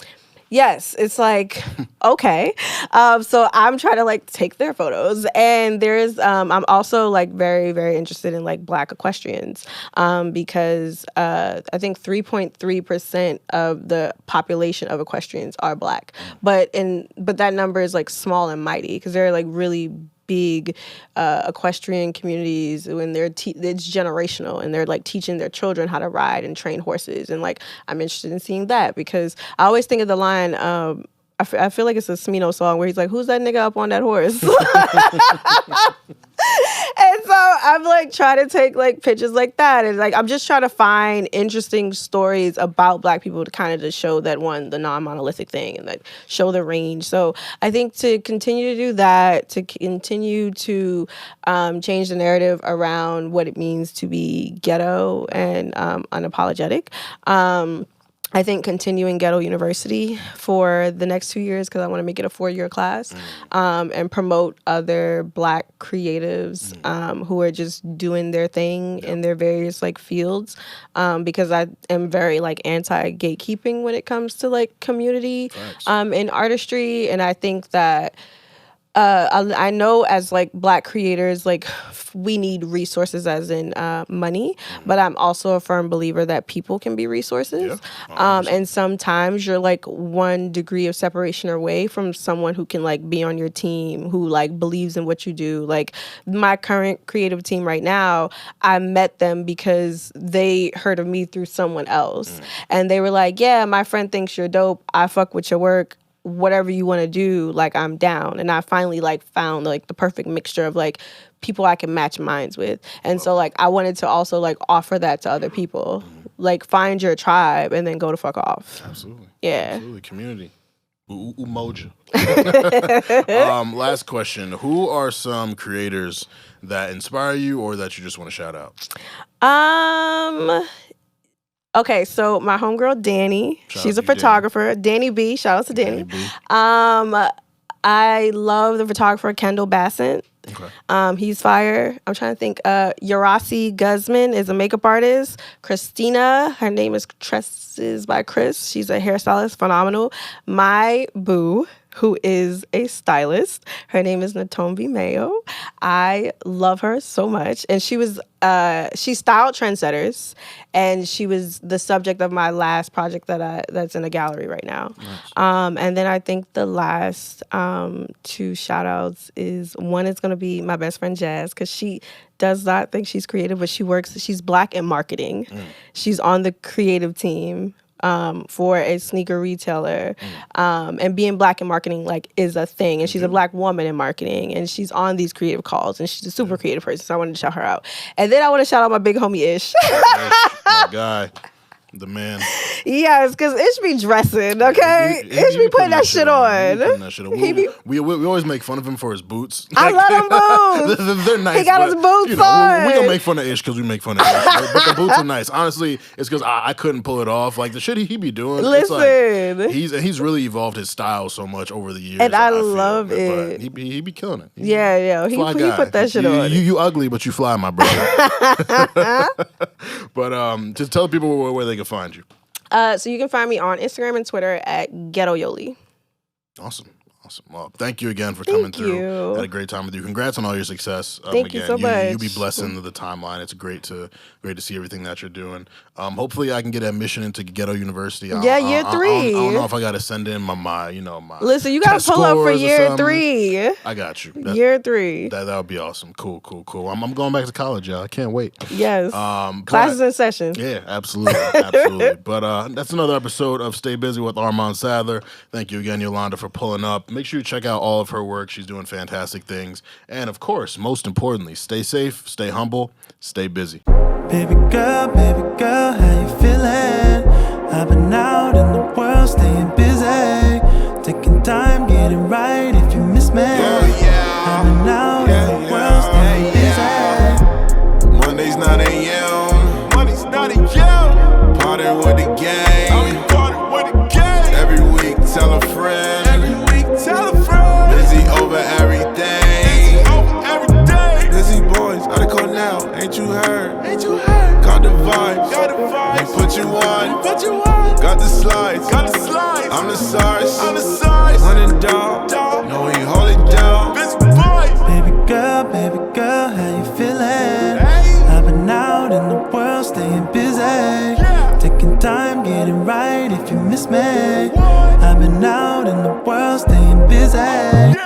B: Yes, it's like, okay. So I'm trying to like take their photos. And there's, I'm also like very, very interested in like Black equestrians because I think 3.3% of the population of equestrians are Black. But that number is like small and mighty because they're like really big equestrian communities when it's generational and they're like teaching their children how to ride and train horses, and like I'm interested in seeing that because I always think of the line I feel like it's a Smino song where he's like, who's that nigga up on that horse? And so I'm like trying to take like pictures like that, and like I'm just trying to find interesting stories about Black people to kind of just show that the non-monolithic thing and like show the range. So I think to continue to do that, to continue to change the narrative around what it means to be ghetto and unapologetic. I think continuing Ghetto University for the next 2 years because I want to make it a 4-year class and promote other Black creatives who are just doing their thing in their various like fields because I am very like anti-gatekeeping when it comes to like community in artistry, and I think that I know as like Black creators, like we need resources as in money, but I'm also a firm believer that people can be resources. And sometimes you're like 1 degree of separation away from someone who can like be on your team, who like believes in what you do. Like my current creative team right now, I met them because they heard of me through someone else. And they were like, yeah, my friend thinks you're dope. I fuck with your work. Whatever you want to do, like I'm down. And I finally like found like the perfect mixture of like people I can match minds with. And so like I wanted to also like offer that to other people. Like find your tribe and then go to fuck off.
A: Absolutely.
B: Yeah.
A: Absolutely. Community. Umoja. Last question. Who are some creators that inspire you or that you just want to shout out?
B: Okay, so my homegirl Danny, she's a photographer. Danny B, shout out to Danny. I love the photographer Kendall Bassett. He's fire. I'm trying to think. Yarasi Guzman is a makeup artist. Christina, her name is Tresses by Chris. She's a hairstylist, phenomenal. My boo, who is a stylist. Her name is Natombi Mayo. I love her so much. And she styled Trendsetters, and she was the subject of my last project that's in a gallery right now. Nice. And then I think the last two shout outs is, one is gonna be my best friend Jazz, because she does not think she's creative, but she's Black in marketing. She's on the creative team for a sneaker retailer, and being Black in marketing is a thing, and she's a Black woman in marketing, and she's on these creative calls, and she's a super creative person, so I wanted to shout her out. And then I want to shout out my big homie Ish.
A: My guy. The man.
B: Yes, because Ish be dressing, okay? Ish be putting that shit on.
A: We always make fun of him for his boots.
B: I love them boots.
A: They're nice.
B: He got his boots on.
A: We don't make fun of Ish because we make fun of Ish. But the boots are nice. Honestly, it's because I couldn't pull it off. Like, the shit he be doing.
B: Listen.
A: He's really evolved his style so much over the years.
B: And I love it.
A: But he be killing it.
B: He put that shit on.
A: You ugly, but you fly, my brother. But just tell people where they can find you.
B: So you can find me on Instagram and Twitter at Ghetto Yoli.
A: Awesome. Well, thank you again for coming through. Had a great time with you. Congrats on all your success.
B: Thank you so much.
A: You be blessed into the timeline. It's great to see everything that you're doing. Hopefully, I can get admission into Ghetto University.
B: Year 3.
A: I don't know if I got to send in my.
B: Listen, you got to pull up for year 3.
A: I got you.
B: Year 3.
A: That would be awesome. Cool. I'm going back to college, y'all. I can't wait.
B: Yes. Classes in session.
A: Yeah, absolutely. But that's another episode of Stay Busy with Armon Sadler. Thank you again, Yolanda, for pulling up. Make sure you check out all of her work. She's doing fantastic things. And of course, most importantly, stay safe, stay humble, stay busy.
C: Baby girl, how you feeling? I've been out in the world, staying busy, taking time, getting right if you miss me. I've been out in the world, staying busy.
D: Mondays 9 a.m. Party with the gang. Every week, tell a friend. Busy over everything. Busy boys, gotta call now. Ain't you heard? Got the vibes. They put you on. Got the slides. I'm the size. Running dog. No, he hold it down.
C: Baby girl, how you feeling? I've been out in the world, staying busy, taking time, getting right if you miss me. I've been out in the world, staying busy.